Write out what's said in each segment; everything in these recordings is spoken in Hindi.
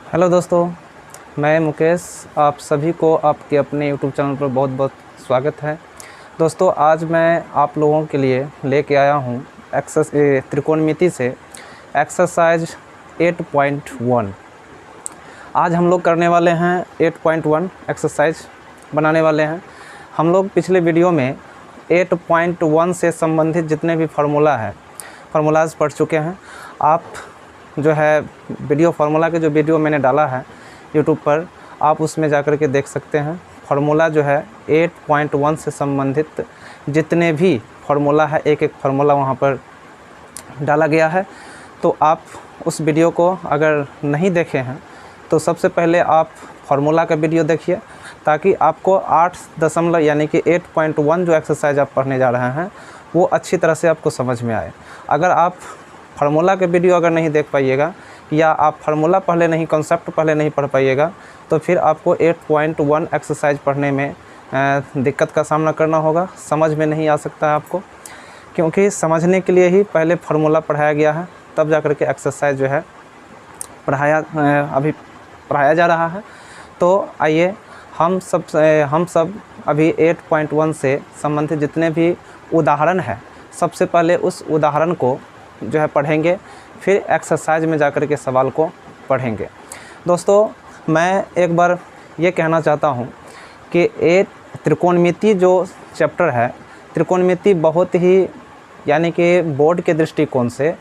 हेलो दोस्तों, मैं मुकेश। आप सभी को आपके अपने यूट्यूब चैनल पर बहुत बहुत स्वागत है। दोस्तों, आज मैं आप लोगों के लिए लेके आया हूँ त्रिकोणमिति से एक्सरसाइज 8.1। आज हम लोग करने वाले हैं 8.1 एक्सरसाइज बनाने वाले हैं। हम लोग पिछले वीडियो में 8.1 से संबंधित जितने भी फार्मूलाज़ पढ़ चुके हैं। आप जो है फार्मूला के जो वीडियो मैंने डाला है यूट्यूब पर, आप उसमें जाकर के देख सकते हैं। फार्मूला जो है 8.1 से संबंधित जितने भी फार्मूला है, एक एक फार्मूला वहाँ पर डाला गया है। तो आप उस वीडियो को अगर नहीं देखे हैं तो सबसे पहले आप फार्मूला का वीडियो देखिए, ताकि आपको 8 यानी कि 8.1 जो एक्सरसाइज आप पढ़ने जा रहे हैं वो अच्छी तरह से आपको समझ में आए। अगर आप फार्मूला के वीडियो अगर नहीं देख पाइएगा, या आप फार्मूला पहले नहीं, कॉन्सेप्ट पहले नहीं पढ़ पाइएगा, तो फिर आपको 8.1 एक्सरसाइज पढ़ने में दिक्कत का सामना करना होगा। समझ में नहीं आ सकता है आपको, क्योंकि समझने के लिए ही पहले फार्मूला पढ़ाया गया है, तब जा कर के एक्सरसाइज जो है पढ़ाया जा रहा है। तो आइए हम सब अभी 8.1 से संबंधित जितने भी उदाहरण है, सबसे पहले उस उदाहरण को जो है पढ़ेंगे, फिर एक्सरसाइज में जाकर के सवाल को पढ़ेंगे। दोस्तों, मैं एक बार ये कहना चाहता हूँ कि त्रिकोणमिति जो चैप्टर है, त्रिकोणमिति बहुत ही, यानी कि बोर्ड के दृष्टिकोण से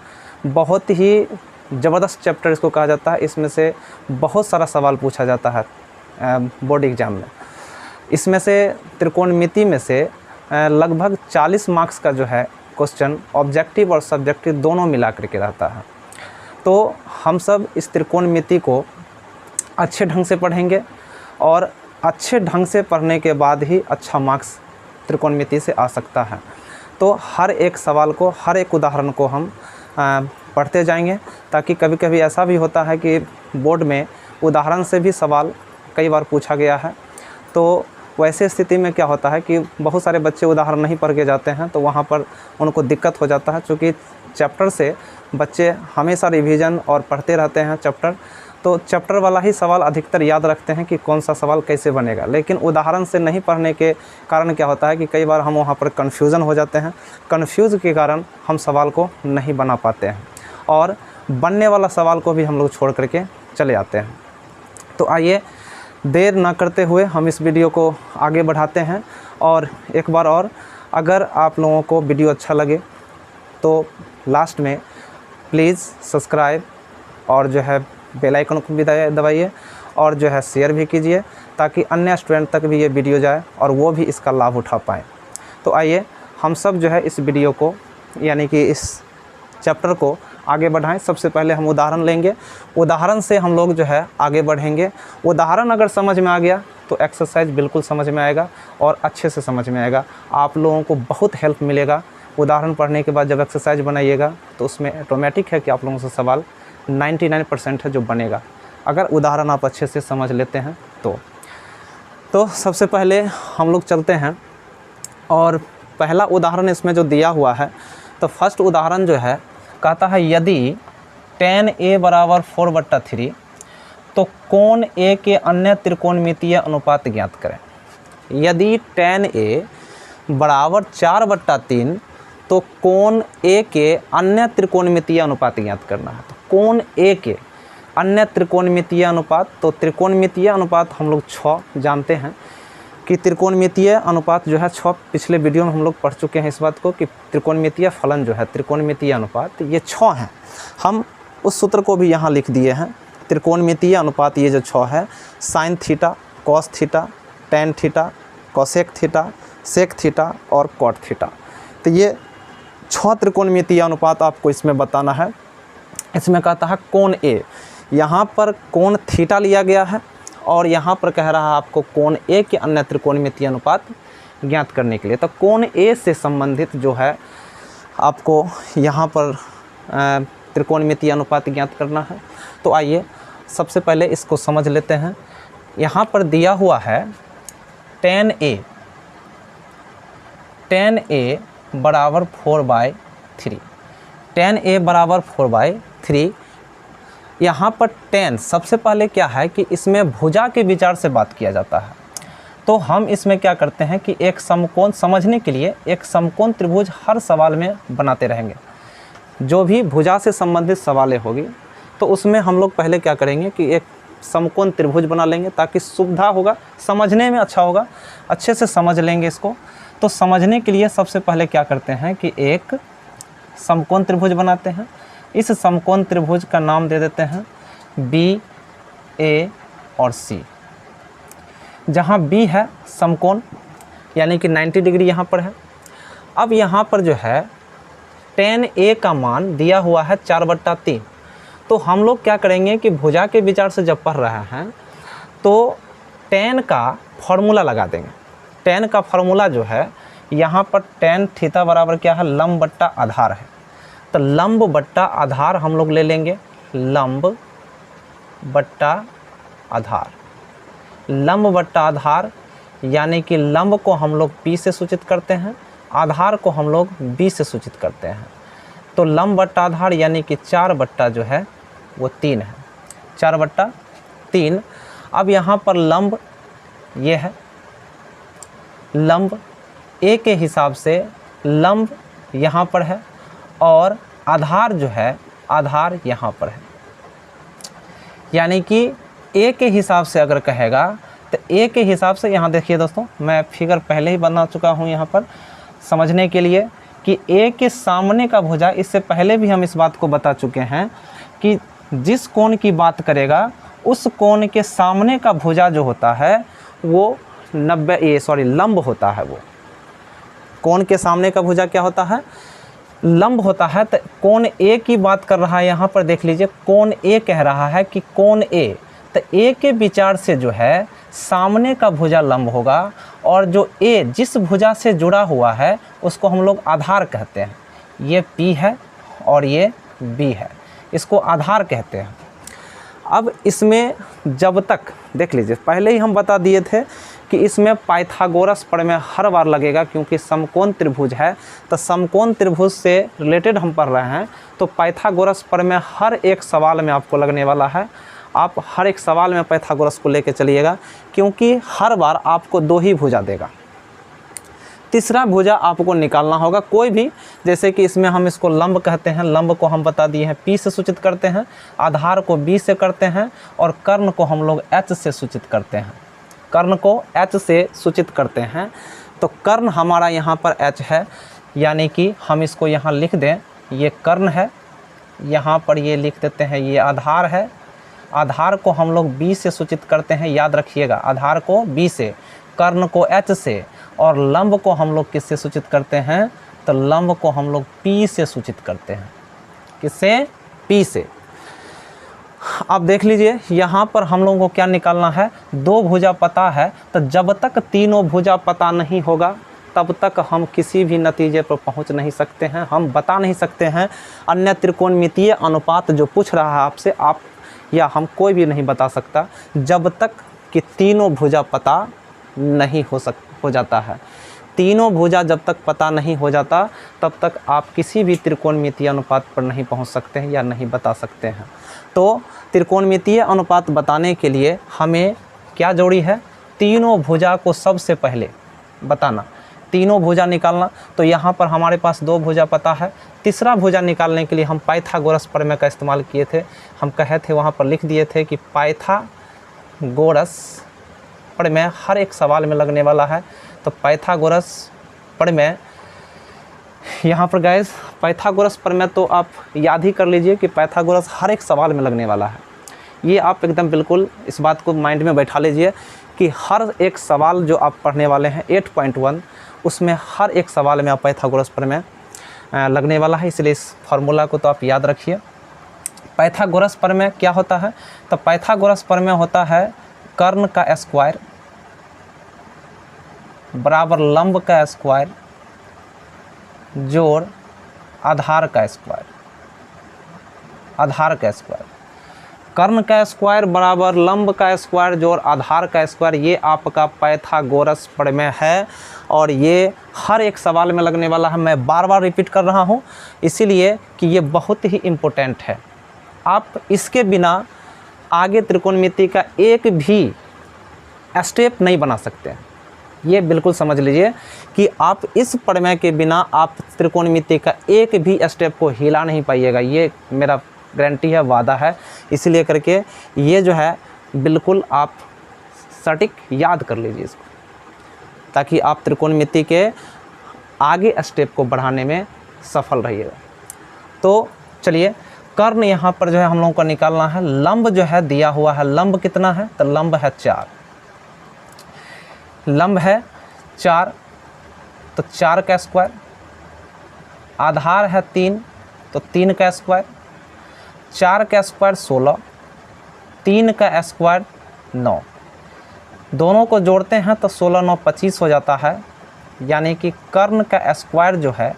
बहुत ही ज़बरदस्त चैप्टर इसको कहा जाता है। इसमें से बहुत सारा सवाल पूछा जाता है बोर्ड एग्ज़ाम में। इसमें से त्रिकोणमिति में से लगभग 40 मार्क्स का जो है क्वेश्चन ऑब्जेक्टिव और सब्जेक्टिव दोनों मिला करके रहता है। तो हम सब इस त्रिकोणमिति को अच्छे ढंग से पढ़ेंगे, और अच्छे ढंग से पढ़ने के बाद ही अच्छा मार्क्स त्रिकोणमिति से आ सकता है। तो हर एक सवाल को, हर एक उदाहरण को हम पढ़ते जाएंगे, ताकि कभी कभी ऐसा भी होता है कि बोर्ड में उदाहरण से भी सवाल कई बार पूछा गया है। तो वैसे स्थिति में क्या होता है कि बहुत सारे बच्चे उदाहरण नहीं पढ़ के जाते हैं, तो वहाँ पर उनको दिक्कत हो जाता है। क्योंकि चैप्टर से बच्चे हमेशा रिवीजन और पढ़ते रहते हैं चैप्टर, तो चैप्टर वाला ही सवाल अधिकतर याद रखते हैं कि कौन सा सवाल कैसे बनेगा। लेकिन उदाहरण से नहीं पढ़ने के कारण क्या होता है कि कई बार हम वहाँ पर कन्फ्यूज़न हो जाते हैं। कन्फ्यूज़ के कारण हम सवाल को नहीं बना पाते हैं, और बनने वाला सवाल को भी हम लोग छोड़ करके चले आते हैं। तो आइए देर ना करते हुए हम इस वीडियो को आगे बढ़ाते हैं। और एक बार और, अगर आप लोगों को वीडियो अच्छा लगे तो लास्ट में प्लीज़ सब्सक्राइब और जो है बेल आइकन को भी दबाइए, और जो है शेयर भी कीजिए, ताकि अन्य स्टूडेंट तक भी ये वीडियो जाए और वो भी इसका लाभ उठा पाएँ। तो आइए हम सब जो है इस वीडियो को, यानी कि इस चैप्टर को आगे बढ़ाएं। सबसे पहले हम उदाहरण लेंगे, उदाहरण से हम लोग जो है आगे बढ़ेंगे। उदाहरण अगर समझ में आ गया तो एक्सरसाइज बिल्कुल समझ में आएगा, और अच्छे से समझ में आएगा। आप लोगों को बहुत हेल्प मिलेगा। उदाहरण पढ़ने के बाद जब एक्सरसाइज बनाइएगा तो उसमें ऑटोमेटिक है कि आप लोगों से सवाल 99% है जो बनेगा, अगर उदाहरण आप अच्छे से समझ लेते हैं तो सबसे पहले हम लोग चलते हैं, और पहला उदाहरण इसमें जो दिया हुआ है, तो फर्स्ट उदाहरण जो है कहता है, यदि tan A बराबर 4/3 तो कोण A के अन्य त्रिकोणमितीय अनुपात ज्ञात करें। यदि tan A बराबर 4/3 तो कोण A के अन्य त्रिकोणमितीय अनुपात ज्ञात करना है। तो कोण A के अन्य त्रिकोणमितीय अनुपात, तो त्रिकोणमितीय अनुपात हम लोग 6 जानते हैं कि त्रिकोणमितीय अनुपात जो है 6, पिछले वीडियो में हम लोग पढ़ चुके हैं इस बात को, कि त्रिकोणमितीय फलन जो है, त्रिकोणमितीय अनुपात ये 6 हैं। हम उस सूत्र को भी यहाँ लिख दिए हैं। त्रिकोणमितीय अनुपात ये जो 6 है, sine theta, cos theta, tan theta, cosec theta, sec theta और कॉट थीटा। तो ये 6 त्रिकोणमितीय अनुपात आपको इसमें बताना है। इसमें कहता है कोण A, यहाँ पर कोण थीटा लिया गया है, और यहाँ पर कह रहा है आपको कोण A के अन्य त्रिकोणमितीय अनुपात ज्ञात करने के लिए। तो कोण A से संबंधित जो है आपको यहाँ पर त्रिकोणमितीय अनुपात ज्ञात करना है। तो आइए सबसे पहले इसको समझ लेते हैं। यहाँ पर दिया हुआ है tan A बराबर 4/3। tan A बराबर 4/3 यहाँ पर tan सबसे पहले क्या है कि इसमें भुजा के विचार से बात किया जाता है। तो हम इसमें क्या करते हैं कि एक समकोण समझने के लिए एक समकोण त्रिभुज हर सवाल में बनाते रहेंगे। जो भी भुजा से संबंधित सवालें होगी तो उसमें हम लोग पहले क्या करेंगे कि एक समकोण त्रिभुज बना लेंगे ताकि सुविधा होगा, समझने में अच्छा होगा, अच्छे से समझ लेंगे इसको। तो समझने के लिए सबसे पहले क्या करते हैं कि एक समकोण त्रिभुज बनाते हैं। इस समकोण त्रिभुज का नाम दे देते हैं बी, ए और सी। जहाँ बी है समकोण यानी कि 90 डिग्री यहाँ पर है। अब यहाँ पर जो है tan a का मान दिया हुआ है 4/3। तो हम लोग क्या करेंगे कि भुजा के विचार से जब पढ़ रहे हैं तो tan का फॉर्मूला लगा देंगे। tan का फॉर्मूला जो है यहाँ पर tan थीटा बराबर क्या है, लंब बट्टा आधार है। तो लंब बट्टा आधार हम लोग ले लेंगे, लंब बट्टा आधार। लंब बट्टा आधार यानी कि लंब को हम लोग P से सूचित करते हैं, आधार को हम लोग B से सूचित करते हैं। तो लंब बट्टा आधार यानी कि 4 बट्टा जो है वो 3 है, 4/3। अब यहाँ पर लंब ये है, लंब A के हिसाब से लंब यहाँ पर है और आधार जो है आधार यहाँ पर है। यानी कि A के हिसाब से अगर कहेगा तो A के हिसाब से यहाँ देखिए दोस्तों, मैं फिगर पहले ही बना चुका हूँ यहाँ पर समझने के लिए कि A के सामने का भुजा, इससे पहले भी हम इस बात को बता चुके हैं कि जिस कोण की बात करेगा उस कोण के सामने का भुजा जो होता है वो लंब होता है। वो कोण के सामने का भुजा क्या होता है, लंब होता है। तो कोण A की बात कर रहा है यहाँ पर, देख लीजिए कोण A कह रहा है कि कोण A, तो A के विचार से जो है सामने का भुजा लंब होगा और जो A जिस भुजा से जुड़ा हुआ है उसको हम लोग आधार कहते हैं। ये P है और ये B है, इसको आधार कहते हैं। अब इसमें जब तक देख लीजिए, पहले ही हम बता दिए थे कि इसमें पाइथागोरस प्रमेय हर बार लगेगा क्योंकि समकोण त्रिभुज है। तो समकोण त्रिभुज से रिलेटेड हम पढ़ रहे हैं तो पाइथागोरस प्रमेय हर एक सवाल में आपको लगने वाला है। आप हर एक सवाल में पाइथागोरस को लेके चलिएगा क्योंकि हर बार आपको 2 ही भुजा देगा, तीसरा भुजा आपको निकालना होगा कोई भी। जैसे कि इसमें हम इसको लंब कहते हैं, लंब को हम बता दिए हैं P से सूचित करते हैं, आधार को B से करते हैं और कर्ण को हम लोग H से सूचित करते हैं। कर्ण को H से सूचित करते हैं तो कर्ण हमारा यहाँ पर H है, यानी कि हम इसको यहाँ लिख दें, ये कर्ण है, यहाँ पर ये लिख देते हैं ये आधार है। आधार को हम लोग B से सूचित करते हैं, याद रखिएगा, आधार को B से, कर्ण को H से और लंब को हम लोग किससे सूचित करते हैं, तो लंब को हम लोग P से सूचित करते हैं। किससे, P से। अब देख लीजिए यहाँ पर हम लोगों को क्या निकालना है, 2 भुजा पता है। तो जब तक तीनों भुजा पता नहीं होगा तब तक हम किसी भी नतीजे पर पहुँच नहीं सकते हैं, हम बता नहीं सकते हैं। अन्य त्रिकोणमितीय अनुपात जो पूछ रहा है आपसे, आप या हम कोई भी नहीं बता सकता जब तक कि तीनों भुजा पता नहीं हो जाता है। तीनों भुजा जब तक पता नहीं हो जाता तब तक आप किसी भी त्रिकोणमितीय अनुपात पर नहीं पहुंच सकते हैं या नहीं बता सकते हैं। तो त्रिकोणमितीय अनुपात बताने के लिए हमें क्या जरूरी है, तीनों भुजा को सबसे पहले बताना, तीनों भुजा निकालना। तो यहाँ पर हमारे पास 2 भुजा पता है, तीसरा भुजा निकालने के लिए हम पाइथागोरस प्रमेय का इस्तेमाल किए थे। हम कहे थे, वहाँ पर लिख दिए थे कि पाइथागोरस प्रमेय हर एक सवाल में लगने वाला है। तो पाइथागोरस प्रमेय यहाँ पर गाइस, पाइथागोरस प्रमेय तो आप याद ही कर लीजिए कि पाइथागोरस हर एक सवाल में लगने वाला है। ये आप एकदम बिल्कुल इस बात को माइंड में बैठा लीजिए कि हर एक सवाल जो आप पढ़ने वाले हैं 8.1 उसमें हर एक सवाल में आप पाइथागोरस प्रमेय लगने वाला है। इसलिए इस फार्मूला को तो आप याद रखिए। पाइथागोरस प्रमेय क्या होता है, तो पाइथागोरस प्रमेय होता है कर्ण का स्क्वायर बराबर लंब का स्क्वायर जोड़ आधार का स्क्वायर, आधार का स्क्वायर। कर्ण का स्क्वायर बराबर लंब का स्क्वायर जोड़ आधार का स्क्वायर, ये आपका पाइथागोरस प्रमेय है और ये हर एक सवाल में लगने वाला है। मैं बार बार रिपीट कर रहा हूँ इसीलिए कि ये बहुत ही इम्पोर्टेंट है। आप इसके बिना आगे त्रिकोणमिति का एक भी स्टेप नहीं बना सकते। ये बिल्कुल समझ लीजिए कि आप इस प्रमेय के बिना आप त्रिकोणमिति का एक भी स्टेप को हिला नहीं पाइएगा। ये मेरा गारंटी है, वादा है। इसलिए करके ये जो है बिल्कुल आप सटीक याद कर लीजिए इसको, ताकि आप त्रिकोणमिति के आगे स्टेप को बढ़ाने में सफल रहिएगा। तो चलिए, कर्ण यहाँ पर जो है हम लोगों को निकालना है। लंब जो है दिया हुआ है, लंब कितना है? तो लंब है 4, लंब है 4, तो 4 का स्क्वायर। आधार है 3, तो 3 का स्क्वायर। 4 का स्क्वायर 16, 3 का स्क्वायर 9। दोनों को जोड़ते हैं तो 16 9 25 हो जाता है। यानी कि कर्ण का स्क्वायर जो है,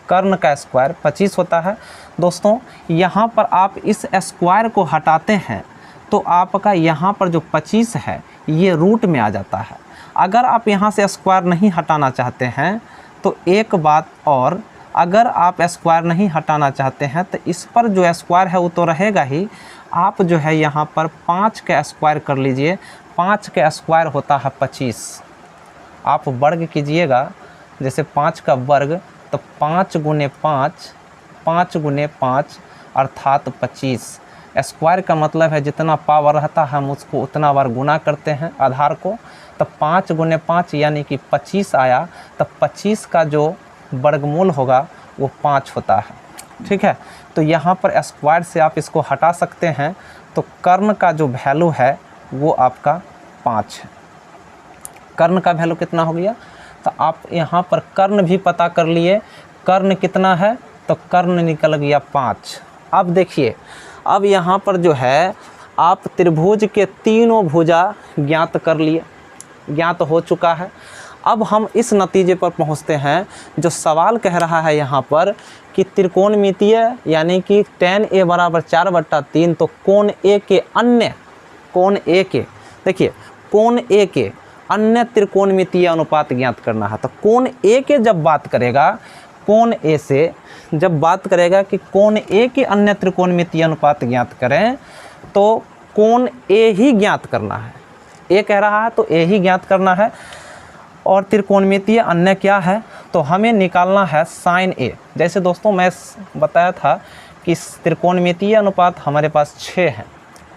कर्ण का स्क्वायर 25 होता है। दोस्तों यहाँ पर आप इस स्क्वायर को हटाते हैं तो आपका यहाँ पर जो 25 है ये रूट में आ जाता है। अगर आप यहाँ से स्क्वायर नहीं हटाना चाहते हैं तो एक बात और, अगर आप स्क्वायर नहीं हटाना चाहते हैं तो इस पर जो स्क्वायर है वो तो रहेगा ही। आप जो है यहाँ पर 5 का स्क्वायर कर लीजिए। 5 का स्क्वायर होता है 25। आप वर्ग कीजिएगा, जैसे 5 का वर्ग, तो 5 गुने 5, 5 गुने 5 अर्थात 25। स्क्वायर का मतलब है जितना पावर रहता है हम उसको उतना बार गुना करते हैं आधार को। तो 5 गुने 5 यानी कि 25 आया। तो 25 का जो वर्गमूल होगा वो 5 होता है। ठीक है, तो यहाँ पर स्क्वायर से आप इसको हटा सकते हैं। तो कर्ण का जो वैल्यू है वो आपका 5 है। कर्ण का वैल्यू कितना हो गया? तो आप यहाँ पर कर्ण भी पता कर लिए। कर्ण कितना है? तो कर्ण निकल गया 5। अब देखिए, अब यहाँ पर जो है आप त्रिभुज के तीनों भुजा ज्ञात कर लिए, ज्ञात हो चुका है। अब हम इस नतीजे पर पहुँचते हैं जो सवाल कह रहा है यहाँ पर कि त्रिकोणमितीय यानी कि tan a बराबर 4/3, तो कोण A के अन्य, कोण A के, देखिए कोण A के अन्य त्रिकोणमितीय अनुपात ज्ञात करना है। तो कोण A के जब बात करेगा, कोण A से जब बात करेगा कि कोण A के अन्य त्रिकोणमितीय अनुपात ज्ञात करें, तो कोण A ही ज्ञात करना है। A कह रहा है तो A ही ज्ञात करना है। और त्रिकोणमितीय अन्य क्या है? तो हमें निकालना है साइन A। जैसे दोस्तों मैं बताया था कि त्रिकोणमितीय अनुपात हमारे पास 6 हैं,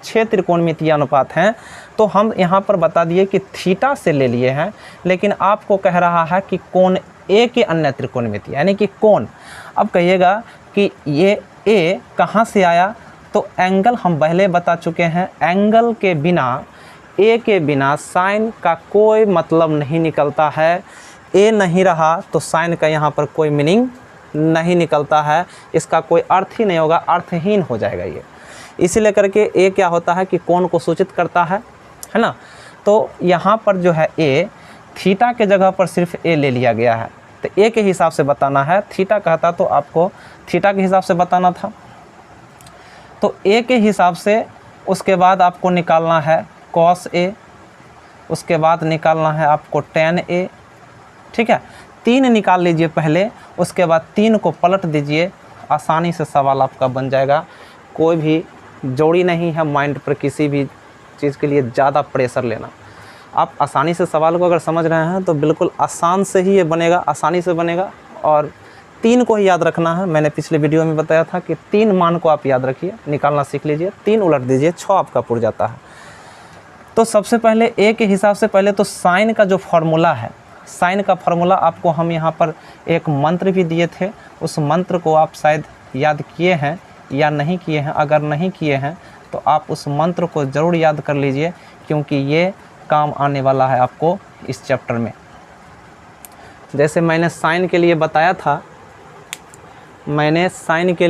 6 त्रिकोणमितीय अनुपात हैं। तो हम यहाँ पर बता दिए कि थीटा से ले लिए हैं, लेकिन आपको कह रहा है कि कोण A के अन्य त्रिकोणमितीय यानी कि कोण। अब कहिएगा कि ये A कहाँ से आया? तो एंगल हम पहले बता चुके हैं, एंगल के बिना, A के बिना साइन का कोई मतलब नहीं निकलता है। A नहीं रहा तो साइन का यहाँ पर कोई मीनिंग नहीं निकलता है, इसका कोई अर्थ ही नहीं होगा, अर्थहीन हो जाएगा ये। इसीलिए करके A क्या होता है कि कोण को सूचित करता है ना। तो यहाँ पर जो है A, थीटा के जगह पर सिर्फ A ले लिया गया है। तो A के हिसाब से बताना है, थीटा कहता तो आपको थीटा के हिसाब से बताना था। तो A के हिसाब से उसके बाद आपको निकालना है cos A, उसके बाद निकालना है आपको tan A। ठीक है, 3 निकाल लीजिए पहले, उसके बाद 3 को पलट दीजिए, आसानी से सवाल आपका बन जाएगा। कोई भी जोड़ी नहीं है माइंड पर किसी भी चीज़ के लिए ज़्यादा प्रेशर लेना। आप आसानी से सवाल को अगर समझ रहे हैं तो बिल्कुल आसान से ही ये बनेगा, आसानी से बनेगा। और 3 को ही याद रखना है। मैंने पिछले वीडियो में बताया था कि 3 मान को आप याद रखिए, निकालना सीख लीजिए, 3 उलट दीजिए, 6 आपका पुर जाता है। तो सबसे पहले A के हिसाब से पहले तो साइन का जो फार्मूला है, साइन का फार्मूला आपको हम यहाँ पर एक मंत्र भी दिए थे, उस मंत्र को आप शायद याद किए हैं या नहीं किए हैं। अगर नहीं किए हैं तो आप उस मंत्र को ज़रूर याद कर लीजिए, क्योंकि ये काम आने वाला है आपको इस चैप्टर में। जैसे मैंने साइन के लिए बताया था, मैंने साइन के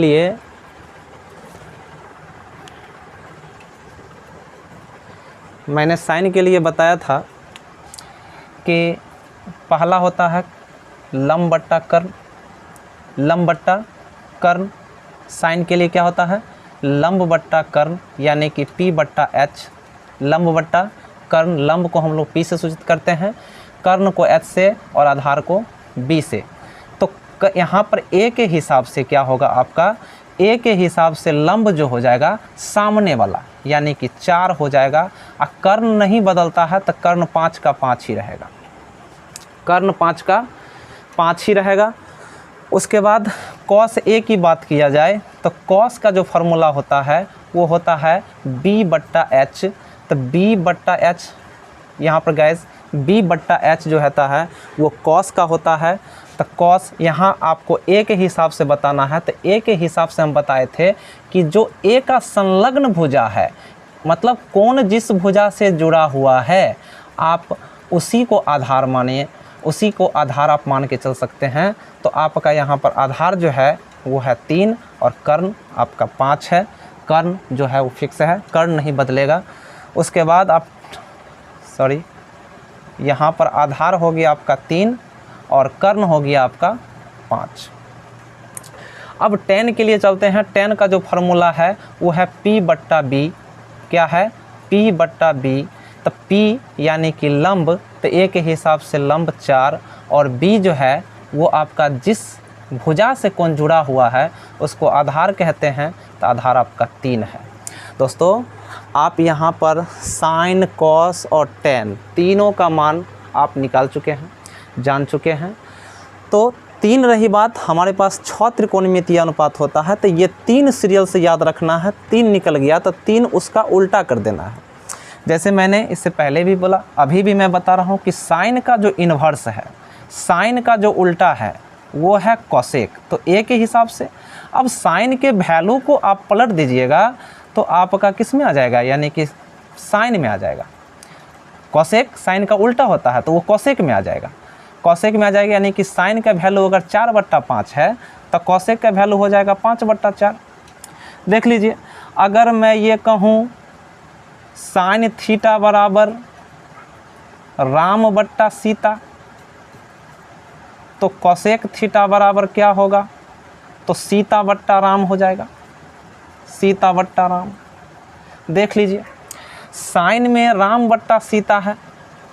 लिए बताया था कि पहला होता है लंब बट्टा कर्ण, लंब बट्टा कर्ण। साइन के लिए क्या होता है? लंब बट्टा कर्ण यानी कि P/H, लंब बट्टा कर्ण। लंब को हम लोग P से सूचित करते हैं, कर्ण को H से और आधार को B से। तो यहाँ पर A के हिसाब से क्या होगा आपका ए के हिसाब से लंब जो हो जाएगा सामने वाला यानी कि 4 हो जाएगा। और कर्ण नहीं बदलता है तो कर्ण 5 का 5 ही रहेगा, कर्ण 5 का 5 ही रहेगा। उसके बाद कॉस ए की बात किया जाए तो कॉस का जो फार्मूला होता है वो होता है b/h। तो b/h यहाँ पर गैस b/h जो होता है वो कॉस का होता है। तो कॉस यहाँ आपको ए के हिसाब से बताना है। तो ए के हिसाब से हम बताए थे कि जो ए का संलग्न भुजा है, मतलब कोण जिस भुजा से जुड़ा हुआ है आप उसी को आधार मानिए, उसी को आधार आप मान के चल सकते हैं। तो आपका यहाँ पर आधार जो है वो है 3 और कर्ण आपका 5 है। कर्ण जो है वो फिक्स है, कर्ण नहीं बदलेगा। उसके बाद आप यहाँ पर आधार हो गया आपका 3 और कर्ण हो गया आपका 5। अब tan के लिए चलते हैं। tan का जो फार्मूला है वो है p/b। क्या है? p/b। तो p यानी कि लंब, तो a के हिसाब से लंब 4 और b जो है वो आपका जिस भुजा से कोण जुड़ा हुआ है उसको आधार कहते हैं। तो आधार आपका 3 है। दोस्तों आप यहाँ पर साइन, कॉस और tan तीनों का मान आप निकाल चुके हैं, जान चुके हैं। तो 3 रही बात, हमारे पास 6 त्रिकोणमितीय अनुपात होता है। तो ये 3 सीरियल से याद रखना है। 3 निकल गया तो 3 उसका उल्टा कर देना है। जैसे मैंने इससे पहले भी बोला, अभी भी मैं बता रहा हूँ कि साइन का जो इन्वर्स है, साइन का जो उल्टा है वो है कॉसेक। तो ए के हिसाब से अब साइन के वैल्यू को आप पलट दीजिएगा तो आपका किस में आ जाएगा, यानी कि साइन में आ जाएगा। कॉसेक साइन का उल्टा होता है तो वो कॉसेक में आ जाएगा, कॉसेक में आ जाएगा। यानी कि साइन का वैल्यू अगर 4/5 है तो कॉसेक का वैल्यू हो जाएगा 5/4। देख लीजिए, अगर मैं ये कहूँ साइन थीटा बराबर राम/सीता तो कॉसेक थीटा बराबर क्या होगा, तो सीता/राम हो जाएगा, सीता/राम। देख लीजिए, साइन में राम/सीता है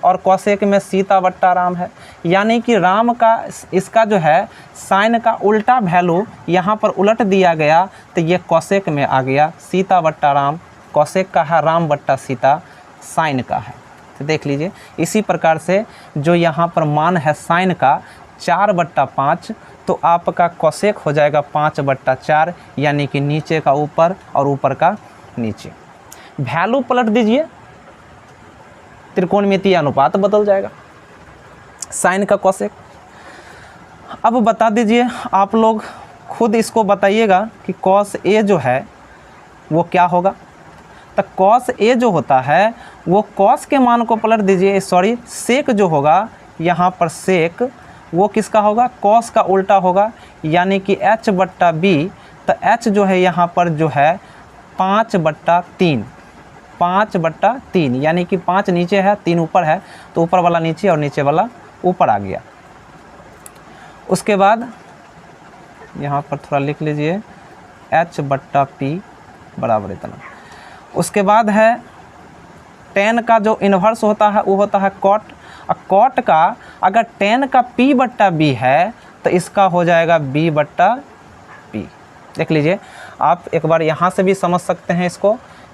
और कॉसेक में सीता/राम है। यानी कि राम का इसका जो है साइन का उल्टा वैल्यू यहाँ पर उलट दिया गया तो ये कॉसेक में आ गया, सीता/राम कॉसेक का है, राम/सीता साइन का है। तो देख लीजिए, इसी प्रकार से जो यहाँ पर मान है साइन का 4/5 तो आपका कॉसेक हो जाएगा 5/4, यानी कि नीचे का ऊपर और ऊपर का नीचे। वैल्यू पलट दीजिए, त्रिकोणमितीय अनुपात बदल जाएगा, साइन का कॉसेक। अब बता दीजिए, आप लोग खुद इसको बताइएगा कि कॉस ए जो है वो क्या होगा। तो कॉस ए जो होता है वो कॉस के मान को पलट दीजिए, सेक जो होगा यहाँ पर सेक वो किसका होगा, कॉस का उल्टा होगा, यानी कि h/b। तो h जो है यहाँ पर जो है 5/3, 5/3 यानी कि 5 नीचे है 3 ऊपर है तो ऊपर वाला नीचे और नीचे वाला ऊपर आ गया। उसके बाद यहाँ पर थोड़ा लिख लीजिए h/p बराबर इतना। उसके बाद है tan का जो इन्वर्स होता है वो होता है कॉट। और कॉट का अगर tan का p/b है तो इसका हो जाएगा b/p। देख लीजिए, आप एक बार यहाँ से भी समझ सकते हैं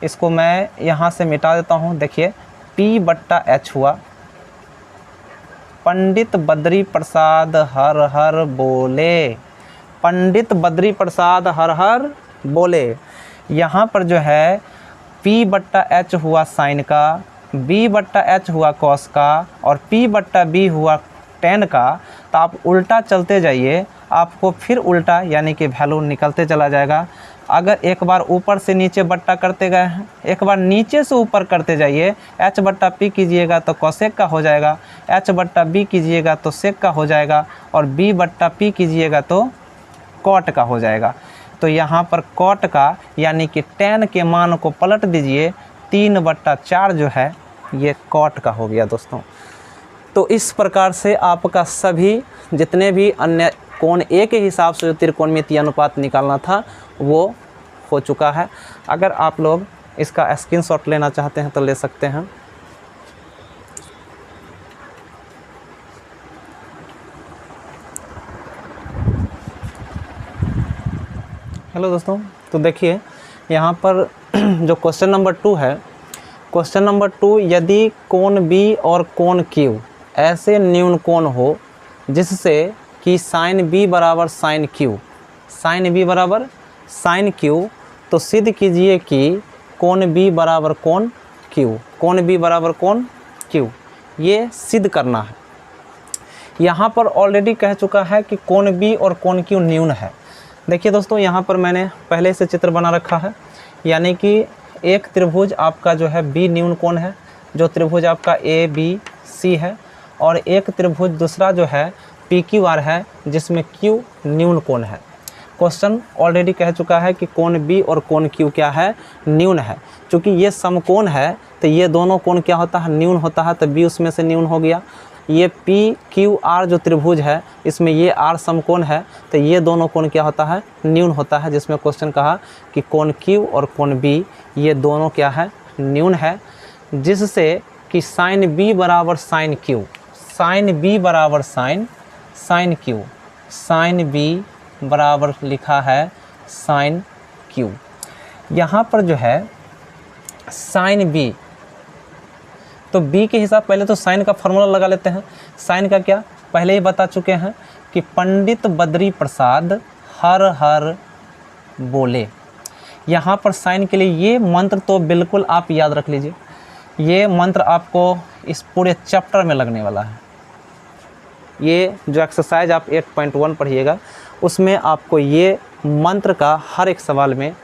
इसको मैं यहाँ से मिटा देता हूँ। देखिए p/h हुआ, पंडित बद्री प्रसाद हर हर बोले, पंडित बद्री प्रसाद हर हर बोले। यहाँ पर जो है p/h हुआ साइन का, b/h हुआ कॉस का और p/b हुआ tan का। तो आप उल्टा चलते जाइए, आपको फिर उल्टा यानी कि वैल्यू निकलते चला जाएगा। अगर एक बार ऊपर से नीचे बट्टा करते गए हैं, एक बार नीचे से ऊपर करते जाइए, h/p कीजिएगा तो कॉसेक का हो जाएगा, h/b कीजिएगा तो सेक का हो जाएगा और b/p कीजिएगा तो कॉट का हो जाएगा। तो यहाँ पर कॉट का यानी कि tan के मान को पलट दीजिए, 3/4 जो है ये कॉट का हो गया दोस्तों। तो इस प्रकार से आपका सभी जितने भी अन्य कोण ए के हिसाब से जो त्रिकोणमितीय अनुपात निकालना था वो हो चुका है। अगर आप लोग इसका स्क्रीनशॉट लेना चाहते हैं तो ले सकते हैं। हेलो दोस्तों, तो देखिए यहाँ पर जो क्वेश्चन नंबर 2 है, क्वेश्चन नंबर 2, यदि कोण बी और कोण क्यू ऐसे न्यून कोण हो जिससे कि साइन बी बराबर साइन क्यू, साइन बी बराबर साइन क्यू, तो सिद्ध कीजिए कि कोण बी बराबर कोण क्यू, कोण बी बराबर कोण क्यू, ये सिद्ध करना है। यहाँ पर ऑलरेडी कह चुका है कि कोण बी और कोण क्यू न्यून है। देखिए दोस्तों, यहाँ पर मैंने पहले से चित्र बना रखा है, यानी कि एक त्रिभुज आपका जो है बी न्यून कोण है, जो त्रिभुज आपका ए बी सी है, और एक त्रिभुज दूसरा जो है पी क्यू आर है, जिसमें क्यू न्यून कोण है। क्वेश्चन ऑलरेडी कह चुका है कि कोण बी और कोण क्यू क्या है, न्यून है। चूँकि ये समकोण है तो ये दोनों कोण क्या होता है, न्यून होता है, तो बी उसमें से न्यून हो गया। ये पी क्यू आर जो त्रिभुज है, इसमें ये आर समकोण है, तो ये दोनों कोण क्या होता है, न्यून होता है, जिसमें क्वेश्चन कहा कि कोण क्यू और कोण बी ये दोनों क्या है, न्यून है, जिससे कि साइन बी बराबर साइन क्यू, साइन बी बराबर साइन क्यू, साइन बी बराबर लिखा है साइन क्यू। यहाँ पर जो है साइन बी, तो बी के हिसाब पहले तो साइन का फार्मूला लगा लेते हैं। साइन का क्या पहले ही बता चुके हैं कि पंडित बद्री प्रसाद हर हर बोले। यहाँ पर साइन के लिए ये मंत्र तो बिल्कुल आप याद रख लीजिए, ये मंत्र आपको इस पूरे चैप्टर में लगने वाला है। ये जो एक्सरसाइज आप 8.1 पढ़िएगा उसमें आपको ये मंत्र का हर एक सवाल में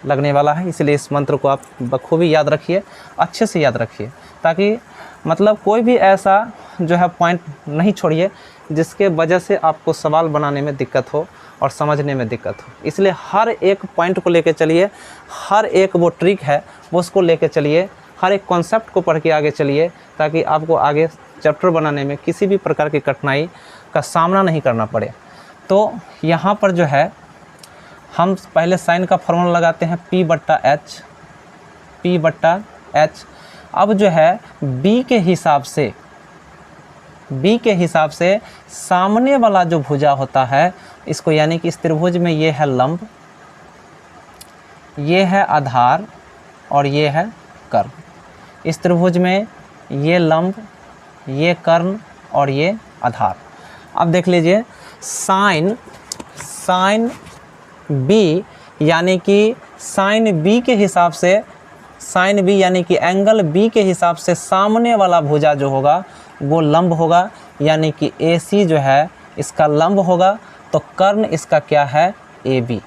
लगने वाला है, इसलिए इस मंत्र को आप बखूबी याद रखिए, अच्छे से याद रखिए, ताकि मतलब कोई भी ऐसा जो है पॉइंट नहीं छोड़िए जिसके वजह से आपको सवाल बनाने में दिक्कत हो और समझने में दिक्कत हो। इसलिए हर एक पॉइंट को लेके चलिए, हर एक वो ट्रिक है वो उसको लेके चलिए, हर एक कॉन्सेप्ट को पढ़ के आगे चलिए, ताकि आपको आगे चैप्टर बनाने में किसी भी प्रकार की कठिनाई का सामना नहीं करना पड़े। तो यहाँ पर जो है हम पहले साइन का फॉर्मूला लगाते हैं P बट्टा H। अब जो है B के हिसाब से सामने वाला जो भुजा होता है इसको, यानी कि इस त्रिभुज में ये है लंब, ये है आधार और ये है कर्ण। इस त्रिभुज में ये लंब, ये कर्ण और ये आधार। अब देख लीजिए साइन बी, यानी कि साइन बी के हिसाब से, साइन बी यानी कि एंगल बी के हिसाब से सामने वाला भुजा जो होगा वो लंब होगा, यानी कि AC जो है इसका लंब होगा, तो कर्ण इसका क्या है, AB।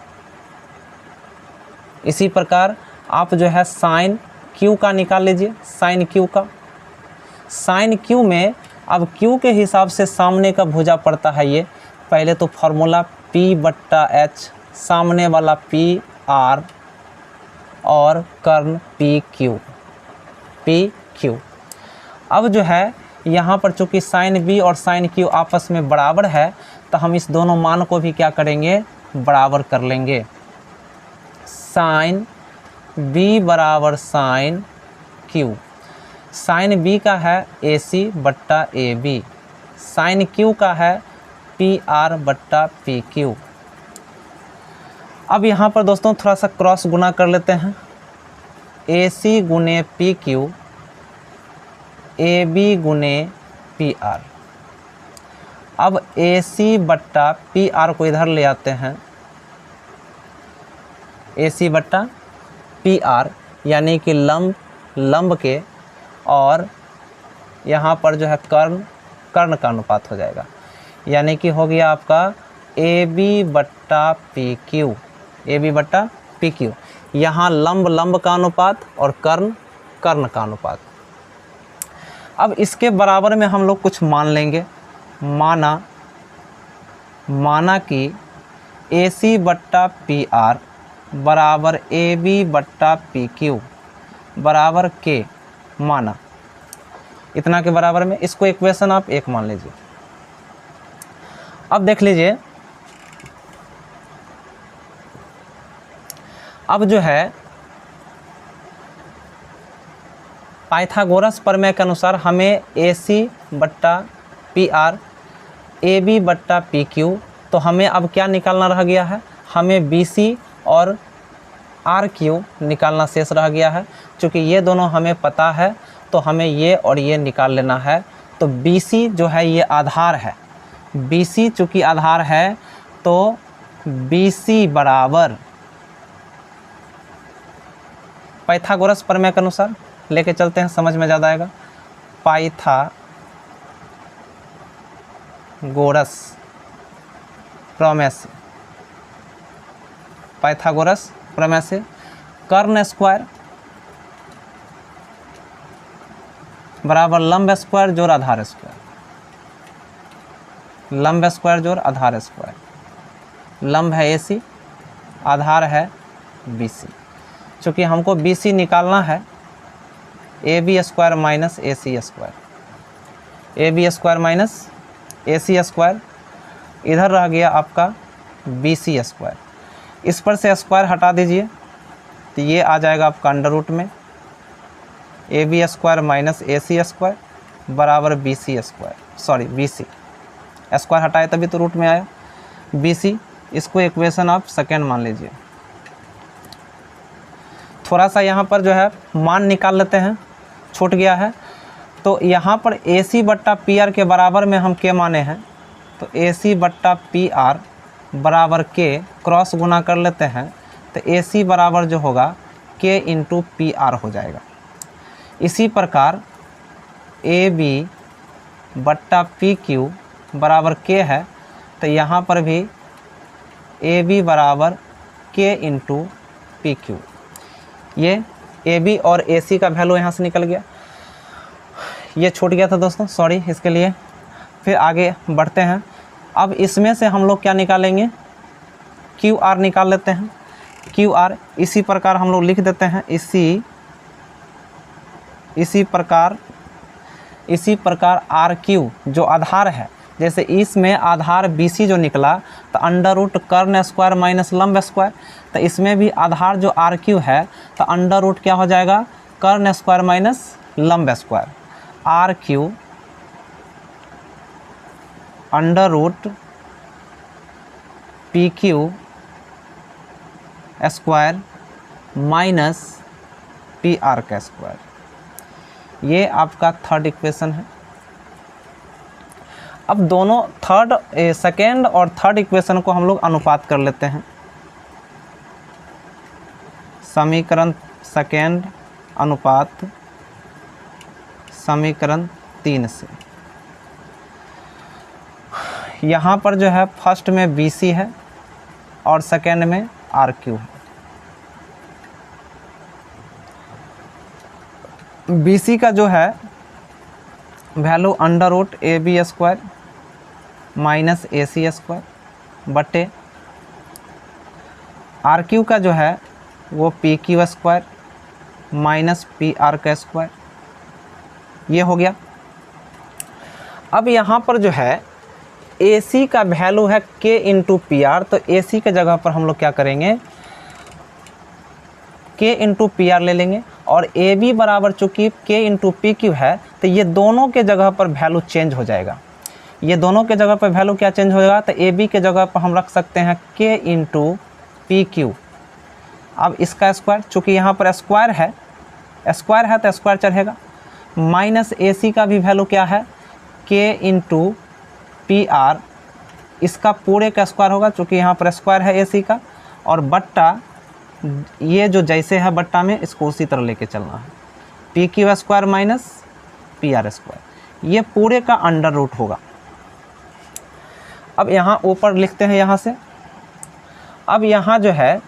इसी प्रकार आप जो है साइन क्यू का निकाल लीजिए, साइन क्यू का। साइन क्यू में अब क्यू के हिसाब से सामने का भुजा पड़ता है ये, पहले तो फार्मूला P बट्टा H, सामने वाला PR और कर्ण PQ। अब जो है यहाँ पर चूँकि साइन B और साइन Q आपस में बराबर है, तो हम इस दोनों मान को भी क्या करेंगे, बराबर कर लेंगे। साइन B बराबर साइन Q, साइन B का है AC बट्टा AB, साइन Q का है PR बट्टा PQ। अब यहाँ पर दोस्तों थोड़ा सा क्रॉस गुना कर लेते हैं, AC गुने PQ, AB गुने PR। अब AC बट्टा PR को इधर ले आते हैं, AC बट्टा PR यानी कि लंब के, और यहाँ पर जो है कर्ण का अनुपात हो जाएगा, यानी कि हो गया आपका AB बट्टा PQ, AB बट्टा PQ। यहाँ लंब का अनुपात और कर्ण का अनुपात। अब इसके बराबर में हम लोग कुछ मान लेंगे, माना कि AC बट्टा PR बराबर AB बट्टा PQ बराबर के, माना इतना के बराबर में, इसको इक्वेशन आप 1 मान लीजिए। अब देख लीजिए, अब जो है पाइथागोरस प्रमेय के अनुसार हमें AC बट्टा PR, AB बट्टा PQ, तो हमें अब क्या निकालना रह गया है, हमें BC और आर क्यू निकालना शेष रह गया है। चूँकि ये दोनों हमें पता है तो हमें ये और ये निकाल लेना है। तो बी सी जो है ये आधार है, बी सी चूँकि आधार है तो बी सी बराबर पाइथागोरस प्रमेय के अनुसार लेके चलते हैं, समझ में ज़्यादा आएगा। पाइथागोरस प्रमेय से, पाइथागोरस प्रमेय से कर्ण स्क्वायर बराबर लंब स्क्वायर जोड़ आधार स्क्वायर, लंब स्क्वायर जोड़ आधार स्क्वायर। लंब है AC, आधार है BC। चूँकि हमको BC निकालना है, AB square minus AC square, AB square minus AC square, इधर रह गया आपका BC स्क्वायर। इस पर से स्क्वायर हटा दीजिए तो ये आ जाएगा आपका अंडर रूट में AB square minus AC square बराबर BC square, sorry BC square हटाए तभी तो रूट में आया BC। इसको इक्वेशन आप सेकेंड मान लीजिए। थोड़ा सा यहाँ पर जो है मान निकाल लेते हैं, छूट गया है। तो यहाँ पर AC बट्टा PR के बराबर में हम K माने हैं, तो AC बट्टा PR बराबर K क्रॉस गुना कर लेते हैं तो AC बराबर जो होगा K इंटू PR हो जाएगा। इसी प्रकार AB बट्टा PQ बराबर K है, तो यहाँ पर भी AB बराबर K इंटू PQ। ये AB और AC का वैल्यू यहाँ से निकल गया, ये छूट गया था दोस्तों, सॉरी इसके लिए। फिर आगे बढ़ते हैं। अब इसमें से हम लोग क्या निकालेंगे, QR निकाल लेते हैं। QR इसी प्रकार हम लोग लिख देते हैं, इसी प्रकार RQ जो आधार है, जैसे इसमें आधार BC जो निकला तो अंडर रूट कर्ण स्क्वायर माइनस लंब स्क्वायर, तो इसमें भी आधार जो RQ है तो अंडर रूट क्या हो जाएगा, कर्ण स्क्वायर माइनस लंब square. RQ under root PQ square minus PR का स्क्वायर, ये आपका थर्ड इक्वेशन है। अब दोनों सेकेंड और थर्ड इक्वेशन को हम लोग अनुपात कर लेते हैं। समीकरण सेकेंड अनुपात समीकरण 3 से। यहाँ पर जो है फर्स्ट में BC है और सेकेंड में RQ है। BC का जो है value under root AB square minus AC square बटे RQ का जो है वो PQ स्क्वायर माइनस PR का स्क्वायर, ये हो गया। अब यहाँ पर जो है AC का वैल्यू है K इंटू PR, तो AC के जगह पर हम लोग क्या करेंगे, K इंटू PR ले लेंगे। और AB बराबर चूँकि K इंटू PQ है तो ये दोनों के जगह पर वैल्यू चेंज हो जाएगा। ये दोनों के जगह पर वैल्यू क्या चेंज हो जाएगा, तो AB के जगह पर हम रख सकते हैं K इंटू PQ। अब इसका स्क्वायर, चूँकि यहाँ पर स्क्वायर है तो स्क्वायर चढ़ेगा, माइनस AC का भी वैल्यू क्या है, K इंटू PR, इसका पूरे का स्क्वायर होगा चूँकि यहाँ पर स्क्वायर है AC का, और बट्टा ये जो जैसे है बट्टा में इसको उसी तरह लेके चलना है, PQ square minus PR square, ये पूरे का अंडर रूट होगा। अब यहाँ ऊपर लिखते हैं यहाँ से। अब यहाँ जो है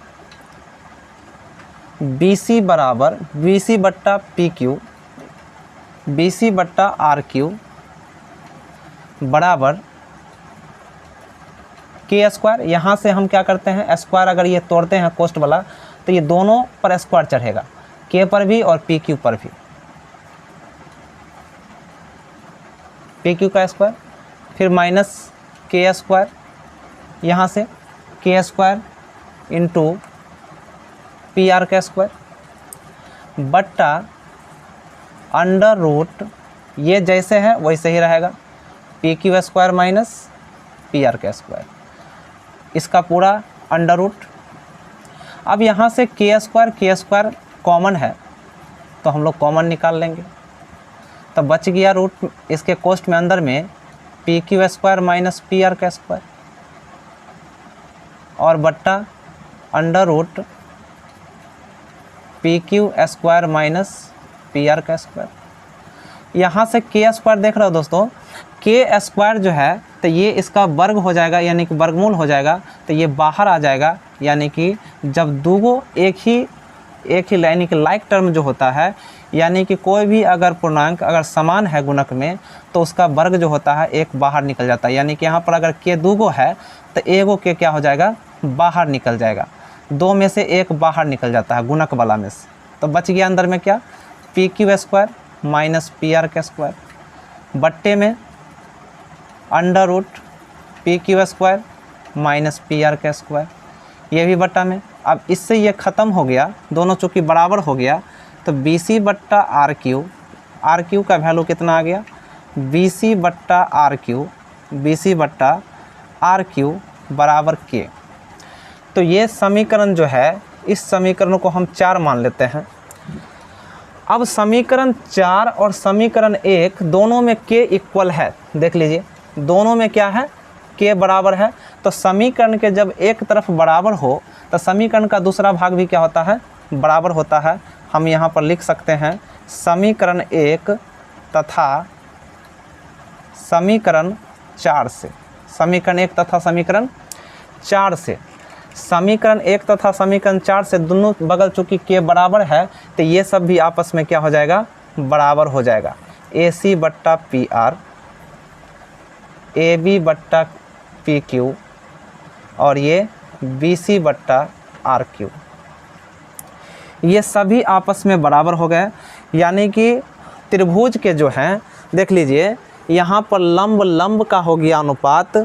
BC बराबर BC बट्टा PQ, BC बट्टा RQ बराबर K स्क्वायर। यहाँ से हम क्या करते हैं, स्क्वायर अगर ये तोड़ते हैं कोस्ट वाला तो ये दोनों पर स्क्वायर चढ़ेगा, K पर भी और PQ पर भी, PQ का स्क्वायर, फिर माइनस K स्क्वायर, यहाँ से K स्क्वायर इंटू PR का स्क्वायर बट्टा अंडर रूट, ये जैसे है वैसे ही रहेगा, PQ स्क्वायर माइनस PR का स्क्वायर, इसका पूरा अंडर रूट। अब यहाँ से के स्क्वायर कॉमन है तो हम लोग कॉमन निकाल लेंगे, तो बच गया रूट इसके कोष्ठ में अंदर में P Q square minus P R का स्क्वायर और बट्टा under root P Q square minus P R का स्क्वायर। यहाँ से के स्क्वायर देख रहे हो दोस्तों, के स्क्वायर जो है तो ये इसका वर्ग हो जाएगा यानी कि वर्गमूल हो जाएगा, तो ये बाहर आ जाएगा, यानी कि जब दूगो एक ही यानी कि लाइक टर्म जो होता है, यानी कि कोई भी अगर पूर्णांक अगर समान है गुणक में तो उसका वर्ग जो होता है एक बाहर निकल जाता है, यानी कि यहाँ पर अगर के दूगो है तो एगो के क्या हो जाएगा, बाहर निकल जाएगा, दो में से एक बाहर निकल जाता है गुणक वाला में से, तो बच गया अंदर में क्या P Q square minus P R का स्क्वायर बट्टे में under root P Q square minus P R का स्क्वायर, ये भी बट्टा में। अब इससे ये ख़त्म हो गया, दोनों चूँकि बराबर हो गया, तो बी सी बट्टा आर क्यू का वैल्यू कितना आ गया, बी सी बट्टा आर क्यू बराबर के। तो ये समीकरण जो है, इस समीकरण को हम 4 मान लेते हैं। अब समीकरण 4 और समीकरण 1 दोनों में के इक्वल है, देख लीजिए दोनों में क्या है, के बराबर है, तो समीकरण के जब एक तरफ बराबर हो तो समीकरण का दूसरा भाग भी क्या होता है, बराबर होता है। हम यहाँ पर लिख सकते हैं समीकरण 1 तथा समीकरण 4 से, समीकरण 1 तथा समीकरण 4 से, समीकरण 1 तथा समीकरण 4 से दोनों बगल चूँकि के बराबर है तो ये सब भी आपस में क्या हो जाएगा, बराबर हो जाएगा। ए सी बट्टा पी आर, ए बी बट्टा पी क्यू और ये बी सी बट्टा आर क्यू, ये सभी आपस में बराबर हो गए। यानी कि त्रिभुज के जो हैं, देख लीजिए यहाँ पर लंब का हो गया अनुपात,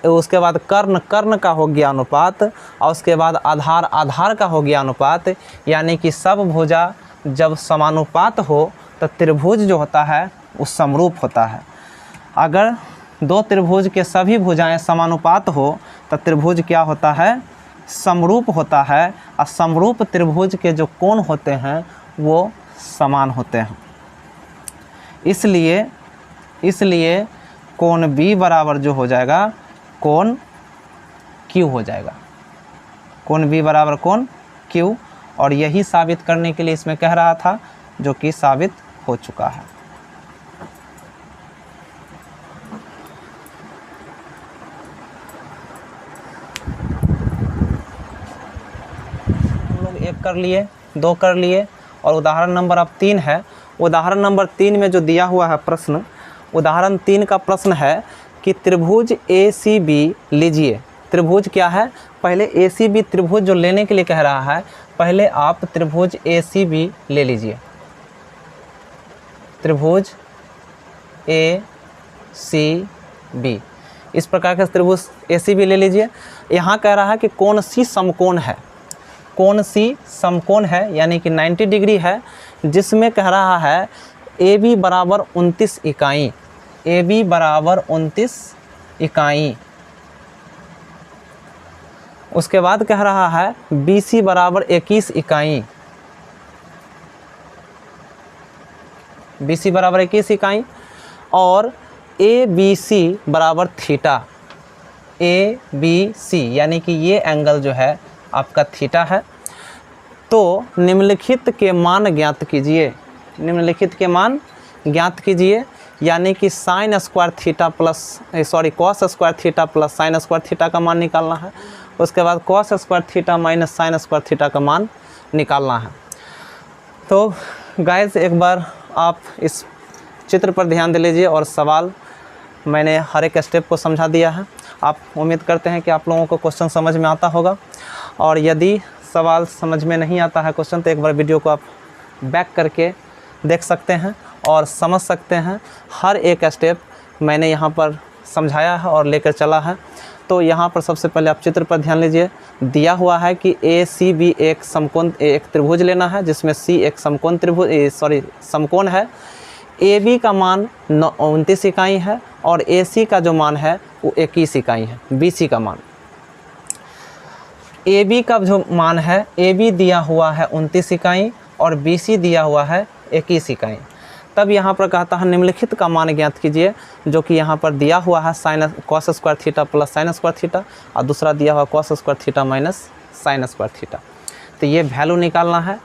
उसके बाद कर्ण का हो गया अनुपात और उसके बाद आधार का हो गया अनुपात, यानी कि सब भुजा जब समानुपात हो तो त्रिभुज जो होता है वो समरूप होता है। अगर दो त्रिभुज के सभी भुजाएं समानुपात हो तो त्रिभुज क्या होता है, समरूप होता है, और समरूप त्रिभुज के जो कोण होते हैं वो समान होते हैं। इसलिए कोण B बराबर जो हो जाएगा कोण Q हो जाएगा, कोण B बराबर कोण Q, और यही साबित करने के लिए इसमें कह रहा था जो कि साबित हो चुका है। हम लोग 1 कर लिए, 2 कर लिए और उदाहरण नंबर अब 3 है। उदाहरण नंबर 3 में जो दिया हुआ है प्रश्न, उदाहरण 3 का प्रश्न है कि त्रिभुज ए सी बी लीजिए। त्रिभुज क्या है, पहले ए सी बी त्रिभुज जो लेने के लिए कह रहा है, पहले आप त्रिभुज ए सी बी ले लीजिए। त्रिभुज ए सी बी, इस प्रकार का त्रिभुज ए सी बी ले लीजिए। यहाँ कह रहा है कि कोण सी समकोण है, कोण सी समकोण है यानी कि 90 डिग्री है, जिसमें कह रहा है ए बी बराबर 29 इकाई, ए बी बराबर 29 इकाई। उसके बाद कह रहा है बी सी बराबर 21 इकाई, बी सी बराबर 21 इकाई, और ए बी सी बराबर थीटा, ए बी सी यानी कि ये एंगल जो है आपका थीटा है। तो निम्नलिखित के मान ज्ञात कीजिए, निम्नलिखित के मान ज्ञात कीजिए, यानी कि sine square theta plus cos square theta plus sine square theta का मान निकालना है। उसके बाद cos square theta minus sine square theta का मान निकालना है। तो गाइस एक बार आप इस चित्र पर ध्यान दे लीजिए और सवाल मैंने हर एक स्टेप को समझा दिया है। आप उम्मीद करते हैं कि आप लोगों को क्वेश्चन समझ में आता होगा, और यदि सवाल समझ में नहीं आता है क्वेश्चन तो एक बार वीडियो को आप बैक करके देख सकते हैं और समझ सकते हैं। हर एक स्टेप मैंने यहाँ पर समझाया है और लेकर चला है। तो यहाँ पर सबसे पहले आप चित्र पर ध्यान लीजिए, दिया हुआ है कि ए सी बी एक समकोण, एक त्रिभुज लेना है जिसमें सी एक समकोण समकोण है। ए बी का मान 29 इकाई है और ए सी का जो मान है वो 21 इकाई है, बी सी का मान। ए बी का जो मान है, ए बी दिया हुआ है 29 इकाई और बी सी दिया हुआ है 21 इकाई। तब यहाँ पर कहता है निम्नलिखित का मान ज्ञात कीजिए, जो कि यहाँ पर दिया हुआ है sine cos square theta plus sine square theta और दूसरा दिया हुआ cos square theta minus sine square theta. तो ये वैल्यू निकालना है।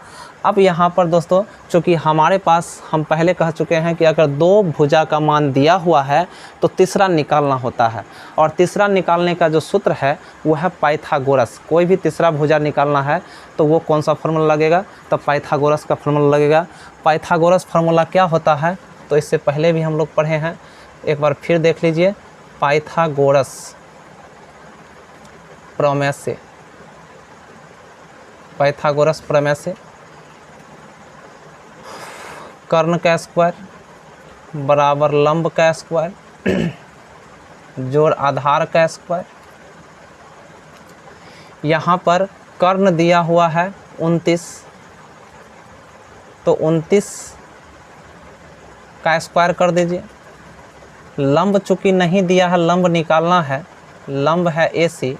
अब यहाँ पर दोस्तों चूँकि हमारे पास हम पहले कह चुके हैं कि अगर दो भुजा का मान दिया हुआ है तो तीसरा निकालना होता है, और तीसरा निकालने का जो सूत्र है वो है पाइथागोरस। कोई भी तीसरा भुजा निकालना है तो वो कौन सा फार्मूला लगेगा, तो पाइथागोरस का फार्मूला लगेगा। पाइथागोरस फार्मूला क्या होता है, तो इससे पहले भी हम लोग पढ़े हैं, एक बार फिर देख लीजिए। पाइथागोरस प्रमेय से, पाइथागोरस प्रमेय से कर्ण का स्क्वायर बराबर लंब का स्क्वायर जोड़ आधार का स्क्वायर। यहाँ पर कर्ण दिया हुआ है 29, तो 29 का स्क्वायर कर दीजिए। लंब चूँकि नहीं दिया है, लंब निकालना है, लंब है AC,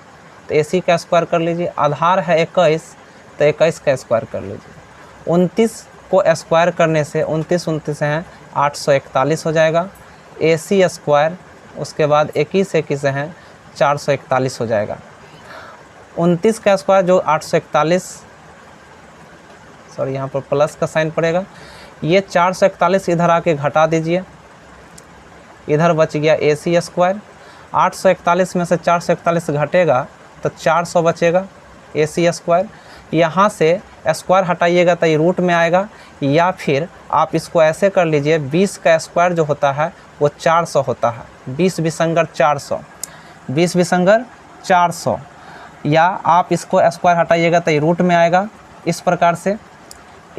तो AC का स्क्वायर कर लीजिए। आधार है 21, तो 21 का स्क्वायर कर लीजिए। 29 को स्क्वायर करने से 29 हैं 841 हो जाएगा। AC स्क्वायर, उसके बाद 21 हैं 441 हो जाएगा। 29 का स्क्वायर जो 841, सॉरी यहाँ पर प्लस का साइन पड़ेगा, ये 441 इधर आके घटा दीजिए, इधर बच गया AC स्क्वायर। 841 में से 441 घटेगा तो 400 बचेगा AC स्क्वायर। यहाँ से स्क्वायर हटाइएगा तो ये रूट में आएगा, या फिर आप इसको ऐसे कर लीजिए, 20 का स्क्वायर जो होता है वो 400 होता है। 20 विसंगर 400, 20 विसंगर 400, या आप इसको स्क्वायर हटाइएगा तो ये रूट में आएगा। इस प्रकार से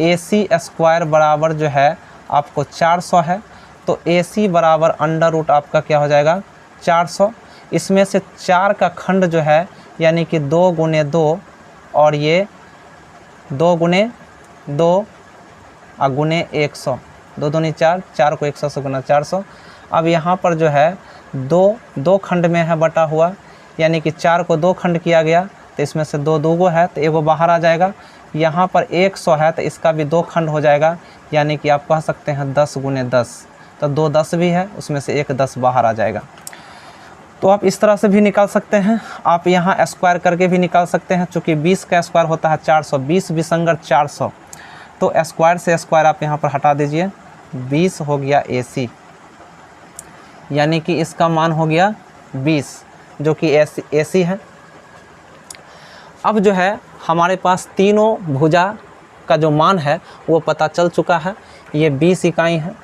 AC स्क्वायर बराबर जो है आपको 400 है, तो AC बराबर अंडर रूट आपका क्या हो जाएगा 400। इसमें से 4 का खंड जो है यानी कि 2 गुने 2, और ये 2 गुने 2 और गुने 100, 2 दूनी 4, 4 को 100 से गुना 400। अब यहाँ पर जो है दो खंड में है बटा हुआ, यानी कि 4 को 2 खंड किया गया, तो इसमें से 2 दूगो है तो एगो बाहर आ जाएगा। यहाँ पर 100 है तो इसका भी 2 खंड हो जाएगा, यानी कि आप कह सकते हैं 10 गुने 10, तो 2 10 भी है, उसमें से 1 10 बाहर आ जाएगा। तो आप इस तरह से भी निकाल सकते हैं, आप यहाँ स्क्वायर करके भी निकाल सकते हैं। चूँकि 20 का स्क्वायर होता है 400, 20 विसंगर 400, तो स्क्वायर से स्क्वायर आप यहाँ पर हटा दीजिए, 20 हो गया AC, यानी कि इसका मान हो गया 20, जो कि AC है। अब जो है हमारे पास तीनों भुजा का जो मान है वो पता चल चुका है। ये 20 इकाई है,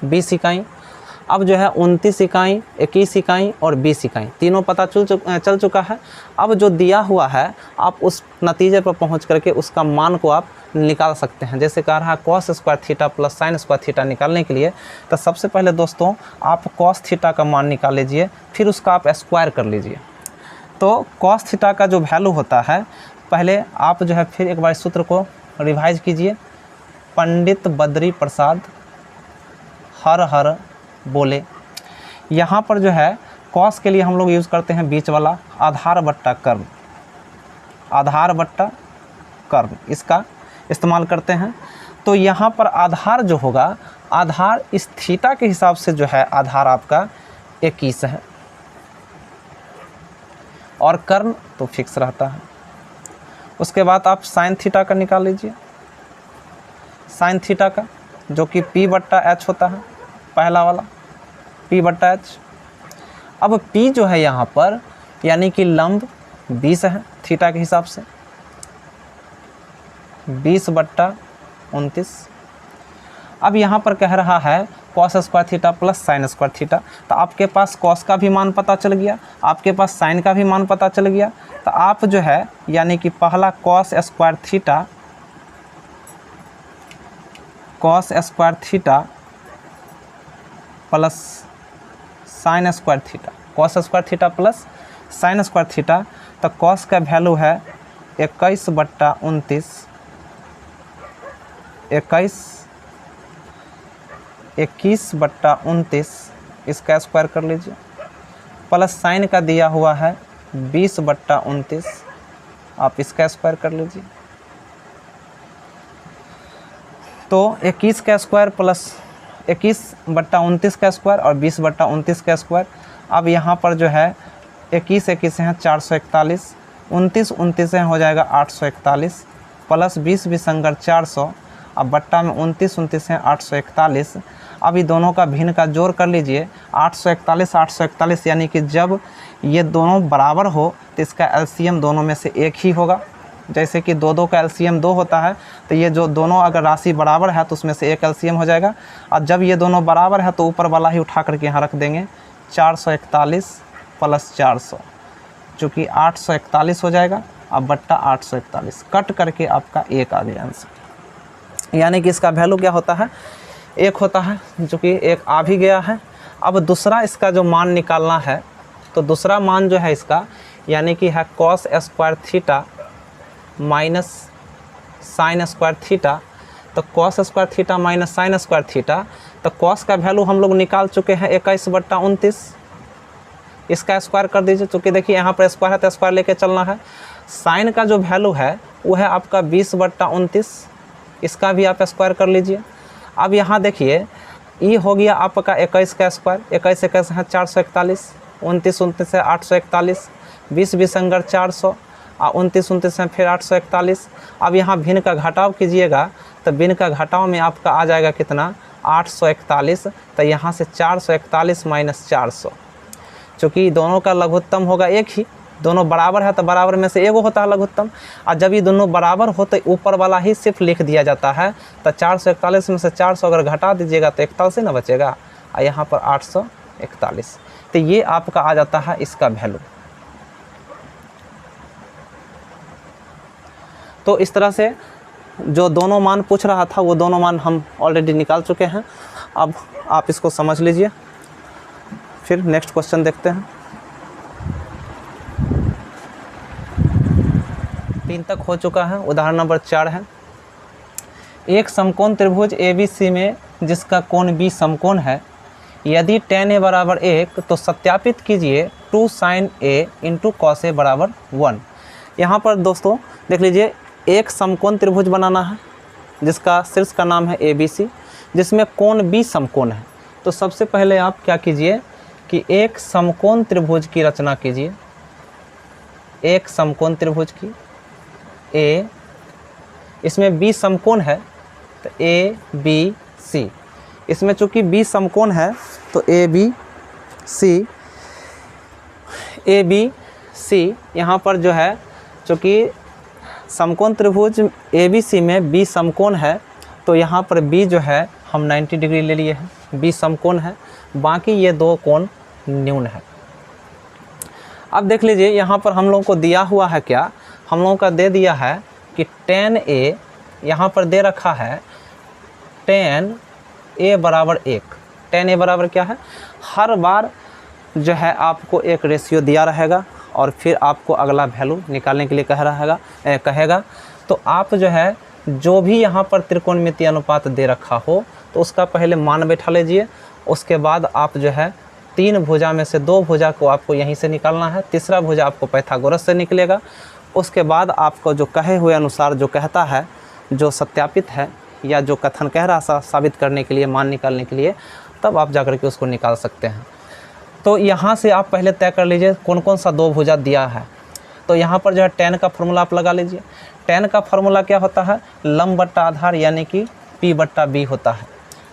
20 इकाई। अब जो है 29 इकाई, 21 इकाई और 20 इकाई, तीनों पता चल चुका है। अब जो दिया हुआ है आप उस नतीजे पर पहुंच करके उसका मान को आप निकाल सकते हैं। जैसे कह रहा है cos square theta plus sine square theta निकालने के लिए, तो सबसे पहले दोस्तों आप कॉस थीटा का मान निकाल लीजिए, फिर उसका आप स्क्वायर कर लीजिए। तो कॉस थीटा का जो वैल्यू होता है, पहले आप जो है फिर एक बार सूत्र को रिवाइज कीजिए। पंडित बद्री प्रसाद हर हर बोले। यहाँ पर जो है कॉस के लिए हम लोग यूज़ करते हैं बीच वाला आधार बट्टा कर्म, आधार बट्टा कर्म, इसका इस्तेमाल करते हैं। तो यहाँ पर आधार जो होगा, आधार इस थीटा के हिसाब से जो है आधार आपका 21 है, और कर्म तो फिक्स रहता है। उसके बाद आप साइन थीटा का निकाल लीजिए, साइन थीटा का, जो कि P/H होता है, पहला वाला P/H। अब P जो है यहाँ पर यानी कि लंब 20 है थीटा के हिसाब से, 20/29। अब यहाँ पर कह रहा है cos square theta plus sine square theta, तो आपके पास कॉस का भी मान पता चल गया, आपके पास साइन का भी मान पता चल गया। तो आप जो है यानी कि पहला cos square theta, cos square theta plus sine square theta, cos square theta plus sine square theta, तो कॉस का वैल्यू है 21/29, 21/29, इसका स्क्वायर कर लीजिए, प्लस साइन का दिया हुआ है 20/29 आप इसका स्क्वायर कर लीजिए। तो 21 का स्क्वायर प्लस 21/29 का स्क्वायर और 20/29 का स्क्वायर। अब यहाँ पर जो है 21 हैं 441, 29 हैं हो जाएगा 841, प्लस 20 विसंगर 400, अब बट्टा में 29 हैं 841। अब ये दोनों का भिन्न का जोड़ कर लीजिए, 841 यानी कि जब ये दोनों बराबर हो तो इसका एलसीएम दोनों में से एक ही होगा। जैसे कि 2 का एलसीएम 2 होता है, तो ये जो दोनों अगर राशि बराबर है तो उसमें से एक एलसीएम हो जाएगा। और जब ये दोनों बराबर है तो ऊपर वाला ही उठा करके यहाँ रख देंगे, 441 प्लस 400 जो कि 841 हो जाएगा। अब बट्टा 841 कट करके आपका एक आ गया आंसर, यानी कि इसका वैल्यू क्या होता है, एक होता है, जो कि एक आ भी गया है। अब दूसरा इसका जो मान निकालना है, तो दूसरा मान जो है इसका यानी कि है cos square theta minus sine square theta. तो cos square theta minus sine square theta, तो cos का वैल्यू हम लोग निकाल चुके हैं 21/29, इसका स्क्वायर कर दीजिए। चूँकि देखिए यहाँ पर स्क्वायर है तो स्क्वायर लेके चलना है। साइन का जो वैल्यू है वो है आपका 20/29, इसका भी आप स्क्वायर कर लीजिए। अब यहाँ देखिए ये हो गया आपका 21 का स्क्वायर, 21 है 441, 29 है 841, 20 विसंगर 400 और 29 है फिर 841। अब यहाँ भिन्न का घटाव कीजिएगा तो भिन्न का घटाव में आपका आ जाएगा कितना, 841। तो यहाँ से 441 माइनस 400, चूँकि दोनों का लघुत्तम होगा एक ही, दोनों बराबर है तो बराबर में से एगो होता है लघुत्तम। और जब ये दोनों बराबर हो तो ऊपर वाला ही सिर्फ लिख दिया जाता है। तो 441 में से 400 अगर घटा दीजिएगा तो 41 ना बचेगा, और यहाँ पर 841। तो ये आपका आ जाता है इसका वैल्यू। तो इस तरह से जो दोनों मान पूछ रहा था वो दोनों मान हम ऑलरेडी निकाल चुके हैं। अब आप इसको समझ लीजिए, फिर नेक्स्ट क्वेश्चन देखते हैं। 3 तक हो चुका है। उदाहरण नंबर 4 है, एक समकोण त्रिभुज ABC में जिसका कोण B समकोण है, यदि tan A बराबर 1 तो सत्यापित कीजिए 2 sin A into cos A बराबर 1। यहाँ पर दोस्तों देख लीजिए, एक समकोण त्रिभुज बनाना है जिसका शीर्ष का नाम है ABC, जिसमें कोण B समकोण है। तो सबसे पहले आप क्या कीजिए कि एक समकोण त्रिभुज की रचना कीजिए, एक समकोण त्रिभुज की A, इसमें B समकोण है तो ABC, इसमें चूँकि B समकोण है तो ABC यहाँ पर जो है, चूँकि समकोण त्रिभुज ABC में B समकोण है तो यहाँ पर B जो है हम 90 डिग्री ले लिए हैं, B समकोण है, बाकी ये दो कोण न्यून है। अब देख लीजिए यहाँ पर हम लोगों को दिया हुआ है क्या, हम लोगों का दे दिया है कि tan A, यहाँ पर दे रखा है tan A बराबर 1। tan A बराबर क्या है, हर बार जो है आपको एक रेशियो दिया रहेगा और फिर आपको अगला वैल्यू निकालने के लिए कहेगा। तो आप जो है जो भी यहाँ पर त्रिकोणमितीय अनुपात दे रखा हो तो उसका पहले मान बैठा लीजिए। उसके बाद आप जो है 3 भुजा में से 2 भुजा को आपको यहीं से निकालना है, तीसरा भुजा आपको पाइथागोरस से निकलेगा। उसके बाद आपको जो कहे हुए अनुसार जो कहता है, जो सत्यापित है या जो कथन कह रहा साबित करने के लिए, मान निकालने के लिए, तब आप जाकर के उसको निकाल सकते हैं। तो यहाँ से आप पहले तय कर लीजिए कौन कौन सा 2 भुजा दिया है। तो यहाँ पर जो है tan का फॉर्मूला आप लगा लीजिए। tan का फॉर्मूला क्या होता है, लंब बट्टा आधार यानी कि P/B होता है।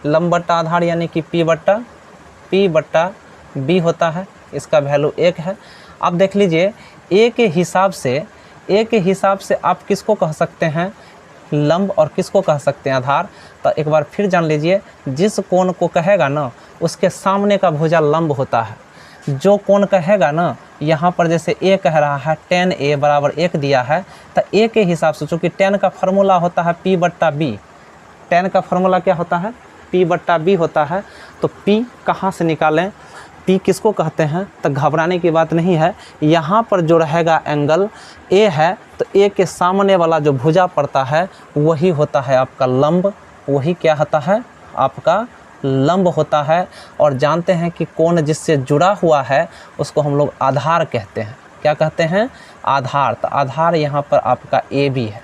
लंब बट्टा आधार यानी कि P/B होता है, इसका वैल्यू 1 है। अब देख लीजिए A के हिसाब से आप किसको कह सकते हैं लंब और किसको कह सकते हैं आधार। तो एक बार फिर जान लीजिए, जिस कोण को कहेगा ना उसके सामने का भुजा लंब होता है। जो कोण कहेगा ना, यहाँ पर जैसे A कह रहा है tan A बराबर 1 दिया है, तो A के हिसाब से, चूँकि tan का फॉर्मूला होता है P/B, tan का फॉर्मूला क्या होता है, P/B होता है। तो P कहाँ से निकालें, P किसको कहते हैं, तो घबराने की बात नहीं है। यहाँ पर जो रहेगा एंगल A है, तो A के सामने वाला जो भुजा पड़ता है वही होता है आपका लंब, वही क्या होता है आपका लंब होता है। और जानते हैं कि कोण जिससे जुड़ा हुआ है उसको हम लोग आधार कहते हैं। क्या कहते हैं, आधार। तो आधार यहाँ पर आपका ए बी है,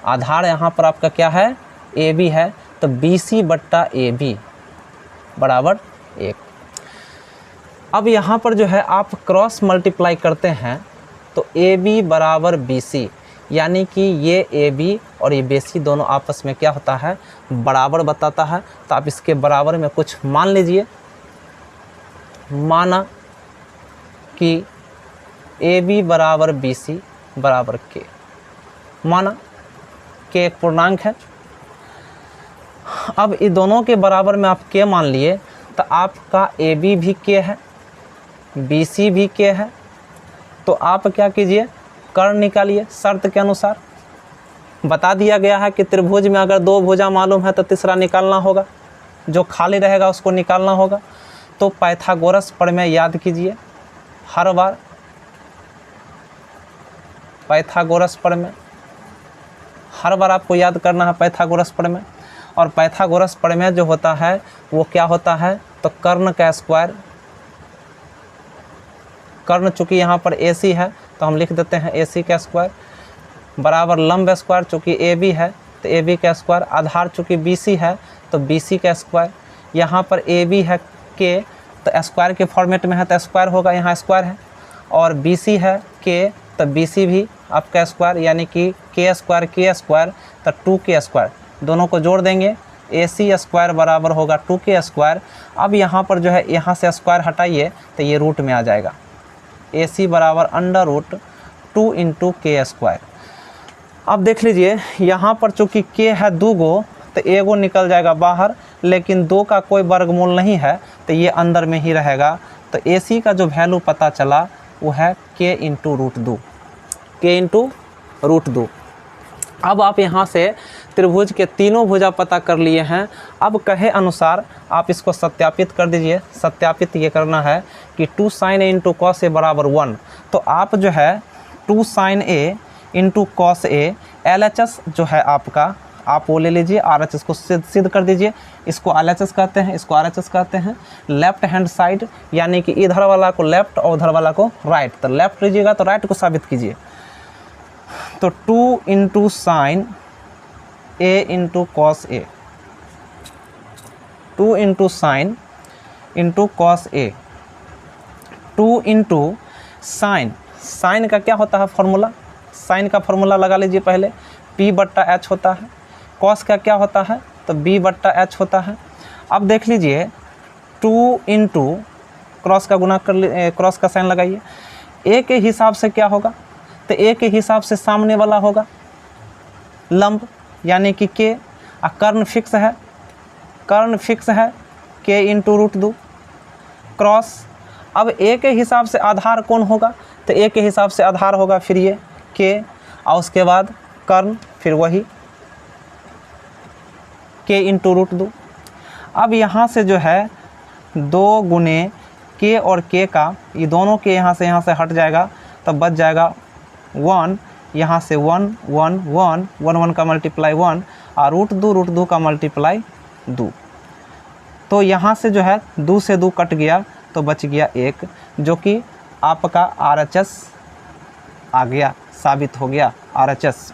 आधार यहाँ पर आपका क्या है, ए बी है। तो बी सी बट्टा ए बी बराबर 1। अब यहाँ पर जो है आप क्रॉस मल्टीप्लाई करते हैं तो ए बी बराबर बी सी, यानी कि ये ए बी और ये बी सी दोनों आपस में क्या होता है, बराबर बताता है। तो आप इसके बराबर में कुछ मान लीजिए, माना कि ए बी बराबर बी सी बराबर के, माना के एक पूर्णांक है। अब इन दोनों के बराबर में आप के मान लिए तो आपका ए बी भी के है, बी सी भी के है। तो आप क्या कीजिए, कर्ण निकालिए। शर्त के अनुसार बता दिया गया है कि त्रिभुज में अगर 2 भुजा मालूम है तो तीसरा निकालना होगा, जो खाली रहेगा उसको निकालना होगा। तो पाइथागोरस प्रमेय याद कीजिए, हर बार पाइथागोरस प्रमेय हर बार आपको याद करना है, पाइथागोरस प्रमेय। और पाइथागोरस प्रमेय जो होता है वो क्या होता है, तो कर्ण का स्क्वायर, कर्ण चूँकि यहाँ पर ए सी है तो हम लिख देते हैं ए सी का स्क्वायर बराबर लंब स्क्वायर, चूँकि ए बी है तो ए बी का स्क्वायर, आधार चूँकि बी सी है तो बी सी का स्क्वायर। यहाँ पर ए बी है के तो स्क्वायर के फॉर्मेट में है तो स्क्वायर होगा, यहाँ स्क्वायर है। और बी सी है के तो बी सी भी आपका स्क्वायर, यानी कि के स्क्वायर तो 2 स्क्वायर, दोनों को जोड़ देंगे ए सी स्क्वायर बराबर होगा 2 स्क्वायर। अब यहाँ पर जो है यहाँ से स्क्वायर हटाइए तो ये रूट में आ जाएगा, ए सी बराबर अंडर रूट 2 इंटू के स्क्वायर। अब देख लीजिए यहाँ पर चूँकि के है 2 गो तो एगो निकल जाएगा बाहर, लेकिन 2 का कोई वर्गमूल नहीं है तो ये अंदर में ही रहेगा। तो ए सी का जो वैल्यू पता चला वो है के इंटू रूट 2, के इंटू रूट 2। अब आप यहाँ से त्रिभुज के तीनों भुजा पता कर लिए हैं। अब कहे अनुसार आप इसको सत्यापित कर दीजिए। सत्यापित ये करना है कि 2 sin a into cos A बराबर 1। तो आप जो है 2 sin a into cos A, LHS जो है आपका, आप वो ले लीजिए, RHS को सिद्ध कर दीजिए। इसको LHS कहते हैं, इसको RHS कहते हैं। लेफ्ट हैंड साइड यानी कि इधर वाला को लेफ्ट और उधर वाला को राइट, तो लेफ्ट लीजिएगा तो राइट को साबित कीजिए। तो 2 into sine A into cos A, 2 into sine into cos A, 2 into sine, sign का क्या होता है फॉर्मूला, साइन का फॉर्मूला लगा लीजिए पहले, P बट्टा H होता है। कॉस का क्या होता है, तो B बट्टा H होता है। अब देख लीजिए 2 इंटू क्रॉस का गुना कर, क्रॉस का साइन लगाइए। ए के हिसाब से क्या होगा, तो ए के हिसाब से सामने वाला होगा लंब, यानी कि के। कर्ण फिक्स है, कर्ण फिक्स है के इंटू रूट 2 क्रॉस। अब ए के हिसाब से आधार कौन होगा, तो ए के हिसाब से आधार होगा फिर ये के, और उसके बाद कर्ण फिर वही के इंटू रूट 2। अब यहाँ से जो है 2 गुने के और के का, ये दोनों के यहाँ से हट जाएगा, तब बच जाएगा 1, यहाँ से 1 1 1 1 1 का मल्टीप्लाई 1 और रूट 2 का मल्टीप्लाई 2। तो यहाँ से जो है 2 से 2 कट गया तो बच गया 1, जो कि आपका RHS आ गया, साबित हो गया RHS।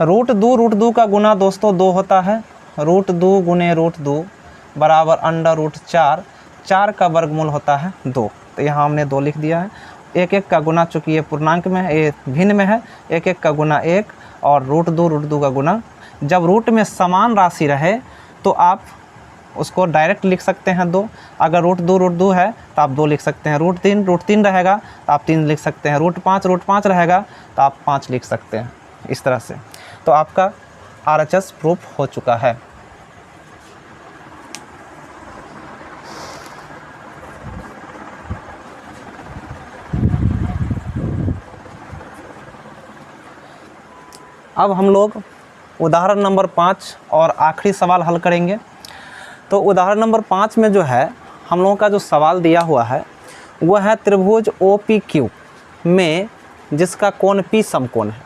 रूट 2 का गुना दोस्तों 2 होता है, रूट 2 गुने रूट 2 बराबर अंडर रूट 4, 4 का वर्गमूल होता है 2। तो यहाँ हमने 2 लिख दिया है। 1 का गुना, चूँकि ये पूर्णांक में है, ये भिन्न में है, 1 का गुना 1 और रूट 2 का गुना। जब रूट में समान राशि रहे तो आप उसको डायरेक्ट लिख सकते हैं 2। अगर रूट 2 है तो आप 2 लिख सकते हैं। रूट 3 रहेगा तो आप 3 लिख सकते हैं। रूट 5 रहेगा तो आप 5 लिख सकते हैं, इस तरह से। तो आपका RHS प्रूफ हो चुका है। अब हम लोग उदाहरण नंबर 5 और आखिरी सवाल हल करेंगे। तो उदाहरण नंबर 5 में जो है हम लोगों का जो सवाल दिया हुआ है वह है त्रिभुज OPQ में जिसका कोण P समकोण है।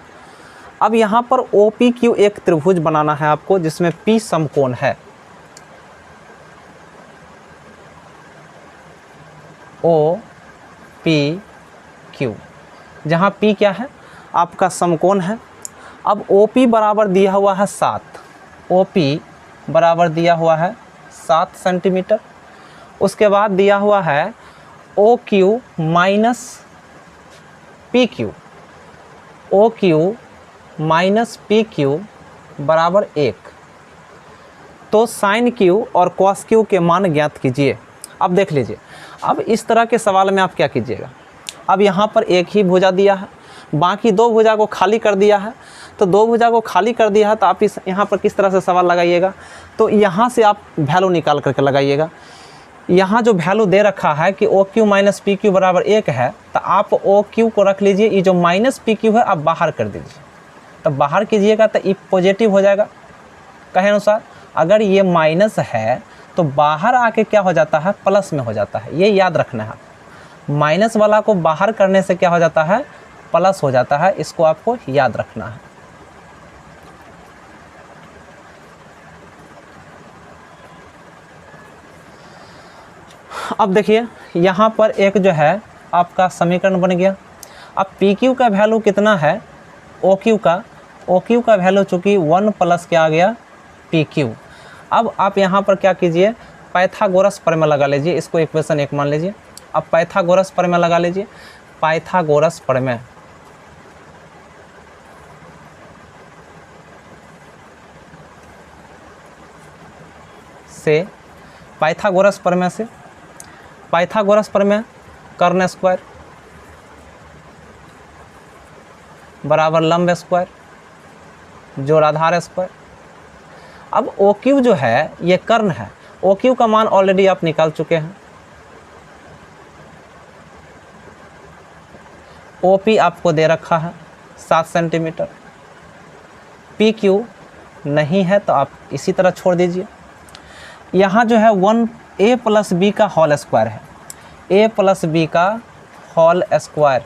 अब यहाँ पर OPQ एक त्रिभुज बनाना है आपको जिसमें P समकोण है। OPQ जहाँ P क्या है, आपका समकोण है। अब OP बराबर दिया हुआ है 7, OP बराबर दिया हुआ है 7 सेंटीमीटर। उसके बाद दिया हुआ है OQ minus PQ, OQ minus PQ बराबर 1। तो साइन Q और कॉस Q के मान ज्ञात कीजिए। अब देख लीजिए, अब इस तरह के सवाल में आप क्या कीजिएगा, अब यहाँ पर एक ही भुजा दिया है, बाकी दो भुजा को खाली कर दिया है। तो दो भुजा को खाली कर दिया है तो आप इस यहाँ पर किस तरह से सवाल लगाइएगा, तो यहाँ से आप वैल्यू निकाल करके लगाइएगा। यहाँ जो वैल्यू दे रखा है कि OQ माइनस PQ बराबर 1 है, तो आप OQ को रख लीजिए, ये जो माइनस PQ है आप बाहर कर दीजिए। तो बाहर कीजिएगा तो ये पॉजिटिव हो जाएगा कहे अनुसार। अगर ये माइनस है तो बाहर आके क्या हो जाता है, प्लस में हो जाता है। ये याद रखना है, माइनस वाला को बाहर करने से क्या हो जाता है, प्लस हो जाता है। इसको आपको याद रखना है। अब देखिए यहाँ पर एक जो है आपका समीकरण बन गया। अब PQ का वैल्यू कितना है, OQ का वैल्यू चूँकि 1 प्लस क्या आ गया, PQ। अब आप यहाँ पर क्या कीजिए, पाइथागोरस प्रमेय लगा लीजिए। इसको इक्वेशन 1 मान लीजिए। अब पाइथागोरस प्रमेय लगा लीजिए। पाइथागोरस प्रमेय से, पाइथागोरस प्रमेय कर्ण स्क्वायर बराबर लंब स्क्वायर जोड़ आधार स्क्वायर। अब OQ जो है ये कर्ण है, OQ का मान ऑलरेडी आप निकाल चुके हैं। OP आपको दे रखा है 7 सेंटीमीटर, PQ नहीं है तो आप इसी तरह छोड़ दीजिए। यहाँ जो है 1A प्लस B का होल स्क्वायर है, A प्लस B का whole square,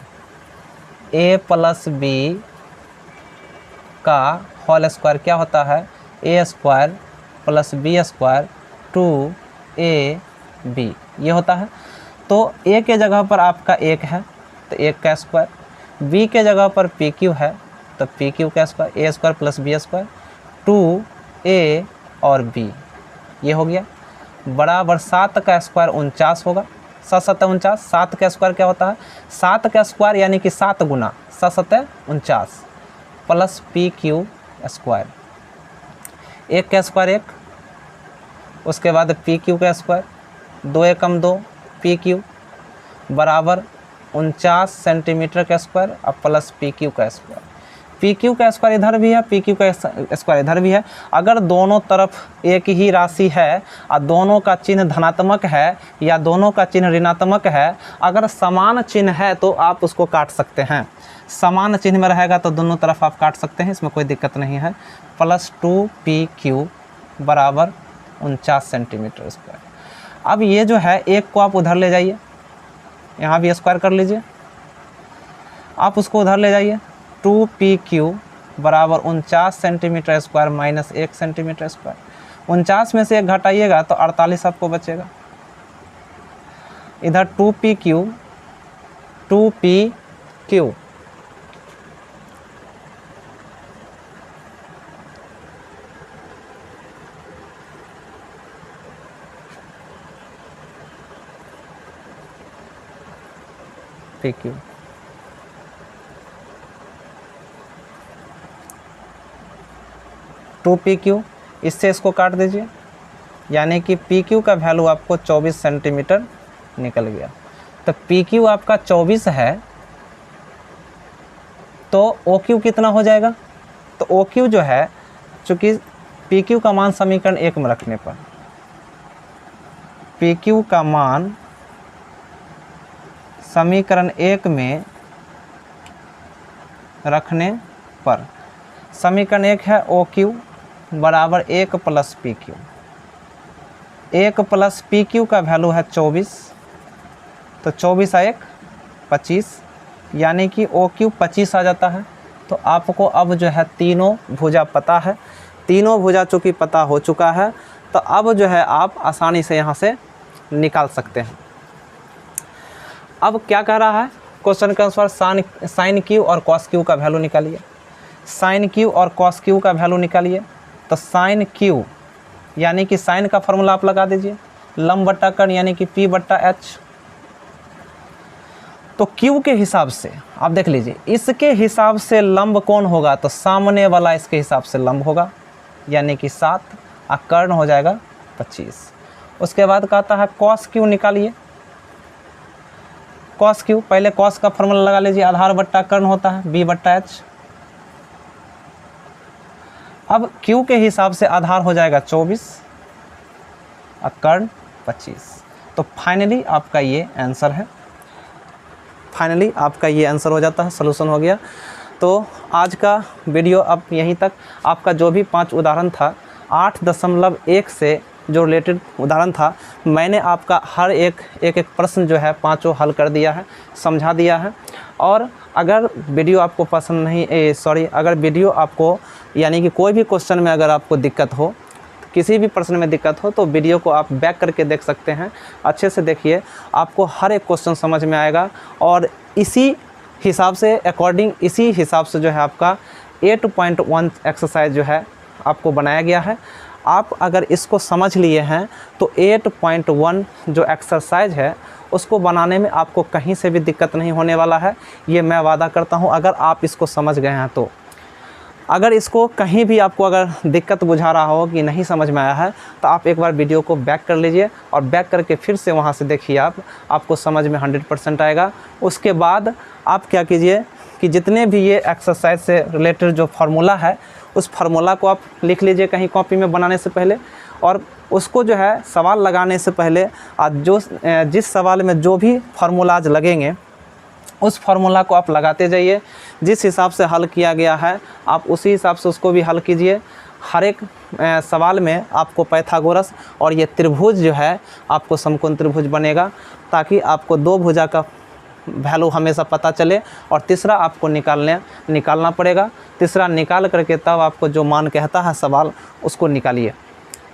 A plus B का होल स्क्वायर क्या होता है, A square plus B square 2AB ये होता है। तो A के जगह पर आपका 1 है तो 1 का स्क्वायर, B के जगह पर PQ है तो PQ का square, A square plus B square 2A और B ये हो गया बराबर 7 का स्क्वायर 49 होगा। 7 7 49, 7 का स्क्वायर क्या होता है, 7 का स्क्वायर यानी कि 7 गुना 7 7 49 प्लस PQ स्क्वायर, 1 का स्क्वायर 1, उसके बाद PQ का स्क्वायर 2 एकम 2 PQ बराबर 49 सेंटीमीटर का स्क्वायर और प्लस PQ का स्क्वायर। PQ का स्क्वायर इधर भी है, PQ का स्क्वायर इधर भी है। अगर दोनों तरफ एक ही राशि है और दोनों का चिन्ह धनात्मक है या दोनों का चिन्ह ऋणात्मक है, अगर समान चिन्ह है तो आप उसको काट सकते हैं। समान चिन्ह में रहेगा तो दोनों तरफ आप काट सकते हैं, इसमें कोई दिक्कत नहीं है। प्लस 2PQ बराबर 49 सेंटीमीटर स्क्वायर। अब ये जो है एक को आप उधर ले जाइए, यहाँ भी स्क्वायर कर लीजिए, आप उसको उधर ले जाइए। 2PQ बराबर 49 centimetre square minus 1 centimetre square. 49 में से 1 घटाइएगा तो 48 आपको बचेगा। इधर 2PQ PQ PQ इससे इसको काट दीजिए, यानी कि PQ का वैल्यू आपको 24 सेंटीमीटर निकल गया। तो PQ आपका 24 है तो OQ कितना हो जाएगा, तो OQ जो है चूँकि PQ का मान समीकरण 1 में रखने पर, PQ का मान समीकरण 1 में रखने पर, समीकरण 1 है OQ बराबर 1 प्लस PQ। 1 प्लस PQ का वैल्यू है 24, तो 24 1 25, यानी कि OQ 25 आ जाता है। तो आपको अब जो है तीनों भुजा पता है, तीनों भुजा चूँकि पता हो चुका है तो अब जो है आप आसानी से यहाँ से निकाल सकते हैं। अब क्या कह रहा है, क्वेश्चन के अनुसार साइन क्यू और कॉस क्यू का वैल्यू निकालिए। साइन क्यू और कॉस क्यू का वैल्यू निकालिए। तो साइन क्यू यानी कि साइन का फॉर्मूला आप लगा दीजिए, लंब बट्टा कर्ण यानी कि P बट्टा H। तो क्यू के हिसाब से आप देख लीजिए, इसके हिसाब से लंब कौन होगा, तो सामने वाला इसके हिसाब से लंब होगा यानी कि 7 और कर्ण हो जाएगा 25। उसके बाद कहता है कॉस क्यू निकालिए। कॉस क्यू, पहले कॉस का फॉर्मूला लगा लीजिए, आधार बट्टा कर्ण होता है B बट्टा H। अब क्यू के हिसाब से आधार हो जाएगा 24 और कर्ण 25। तो फाइनली आपका ये आंसर है, फाइनली आपका ये आंसर हो जाता है, सलूशन हो गया। तो आज का वीडियो अब यहीं तक। आपका जो भी 5 उदाहरण था 8.1 से जो रिलेटेड उदाहरण था, मैंने आपका हर एक प्रश्न जो है 5 हल कर दिया है, समझा दिया है। और अगर वीडियो आपको पसंद नहीं अगर वीडियो आपको यानी कि कोई भी क्वेश्चन में अगर आपको दिक्कत हो, किसी भी प्रश्न में दिक्कत हो, तो वीडियो को आप बैक करके देख सकते हैं। अच्छे से देखिए, आपको हर एक क्वेश्चन समझ में आएगा। और इसी हिसाब से इसी हिसाब से जो है आपका 8.1 एक्सरसाइज जो है आपको बनाया गया है। आप अगर इसको समझ लिए हैं तो 8.1 जो एक्सरसाइज है उसको बनाने में आपको कहीं से भी दिक्कत नहीं होने वाला है, ये मैं वादा करता हूँ। अगर आप इसको समझ गए हैं तो अगर इसको कहीं भी आपको अगर दिक्कत बुझा रहा हो कि नहीं समझ में आया है, तो आप एक बार वीडियो को बैक कर लीजिए और बैक करके फिर से वहाँ से देखिए, आपको समझ में 100% आएगा। उसके बाद आप क्या कीजिए कि जितने भी ये एक्सरसाइज से रिलेटेड जो फार्मूला है, उस फार्मूला को आप लिख लीजिए कहीं कॉपी में बनाने से पहले। और उसको जो है सवाल लगाने से पहले जिस सवाल में जो भी फार्मूलाज लगेंगे उस फार्मूला को आप लगाते जाइए। जिस हिसाब से हल किया गया है आप उसी हिसाब से उसको भी हल कीजिए। हर एक सवाल में आपको पाइथागोरस और ये त्रिभुज जो है आपको समकोण त्रिभुज बनेगा, ताकि आपको 2 भुजा का वैल्यू हमेशा पता चले। और तीसरा आपको निकालना पड़ेगा। तीसरा निकाल करके तब आपको जो मान कहता है सवाल, उसको निकालिए।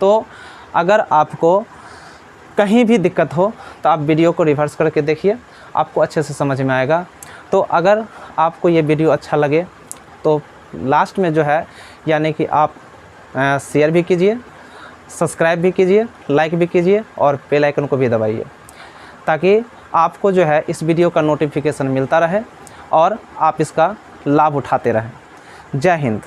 तो अगर आपको कहीं भी दिक्कत हो तो आप वीडियो को रिवर्स करके देखिए, आपको अच्छे से समझ में आएगा। तो अगर आपको ये वीडियो अच्छा लगे तो लास्ट में जो है यानी कि आप शेयर भी कीजिए, सब्सक्राइब भी कीजिए, लाइक भी कीजिए और बेल आइकन को भी दबाइए, ताकि आपको जो है इस वीडियो का नोटिफिकेशन मिलता रहे और आप इसका लाभ उठाते रहें। जय हिंद।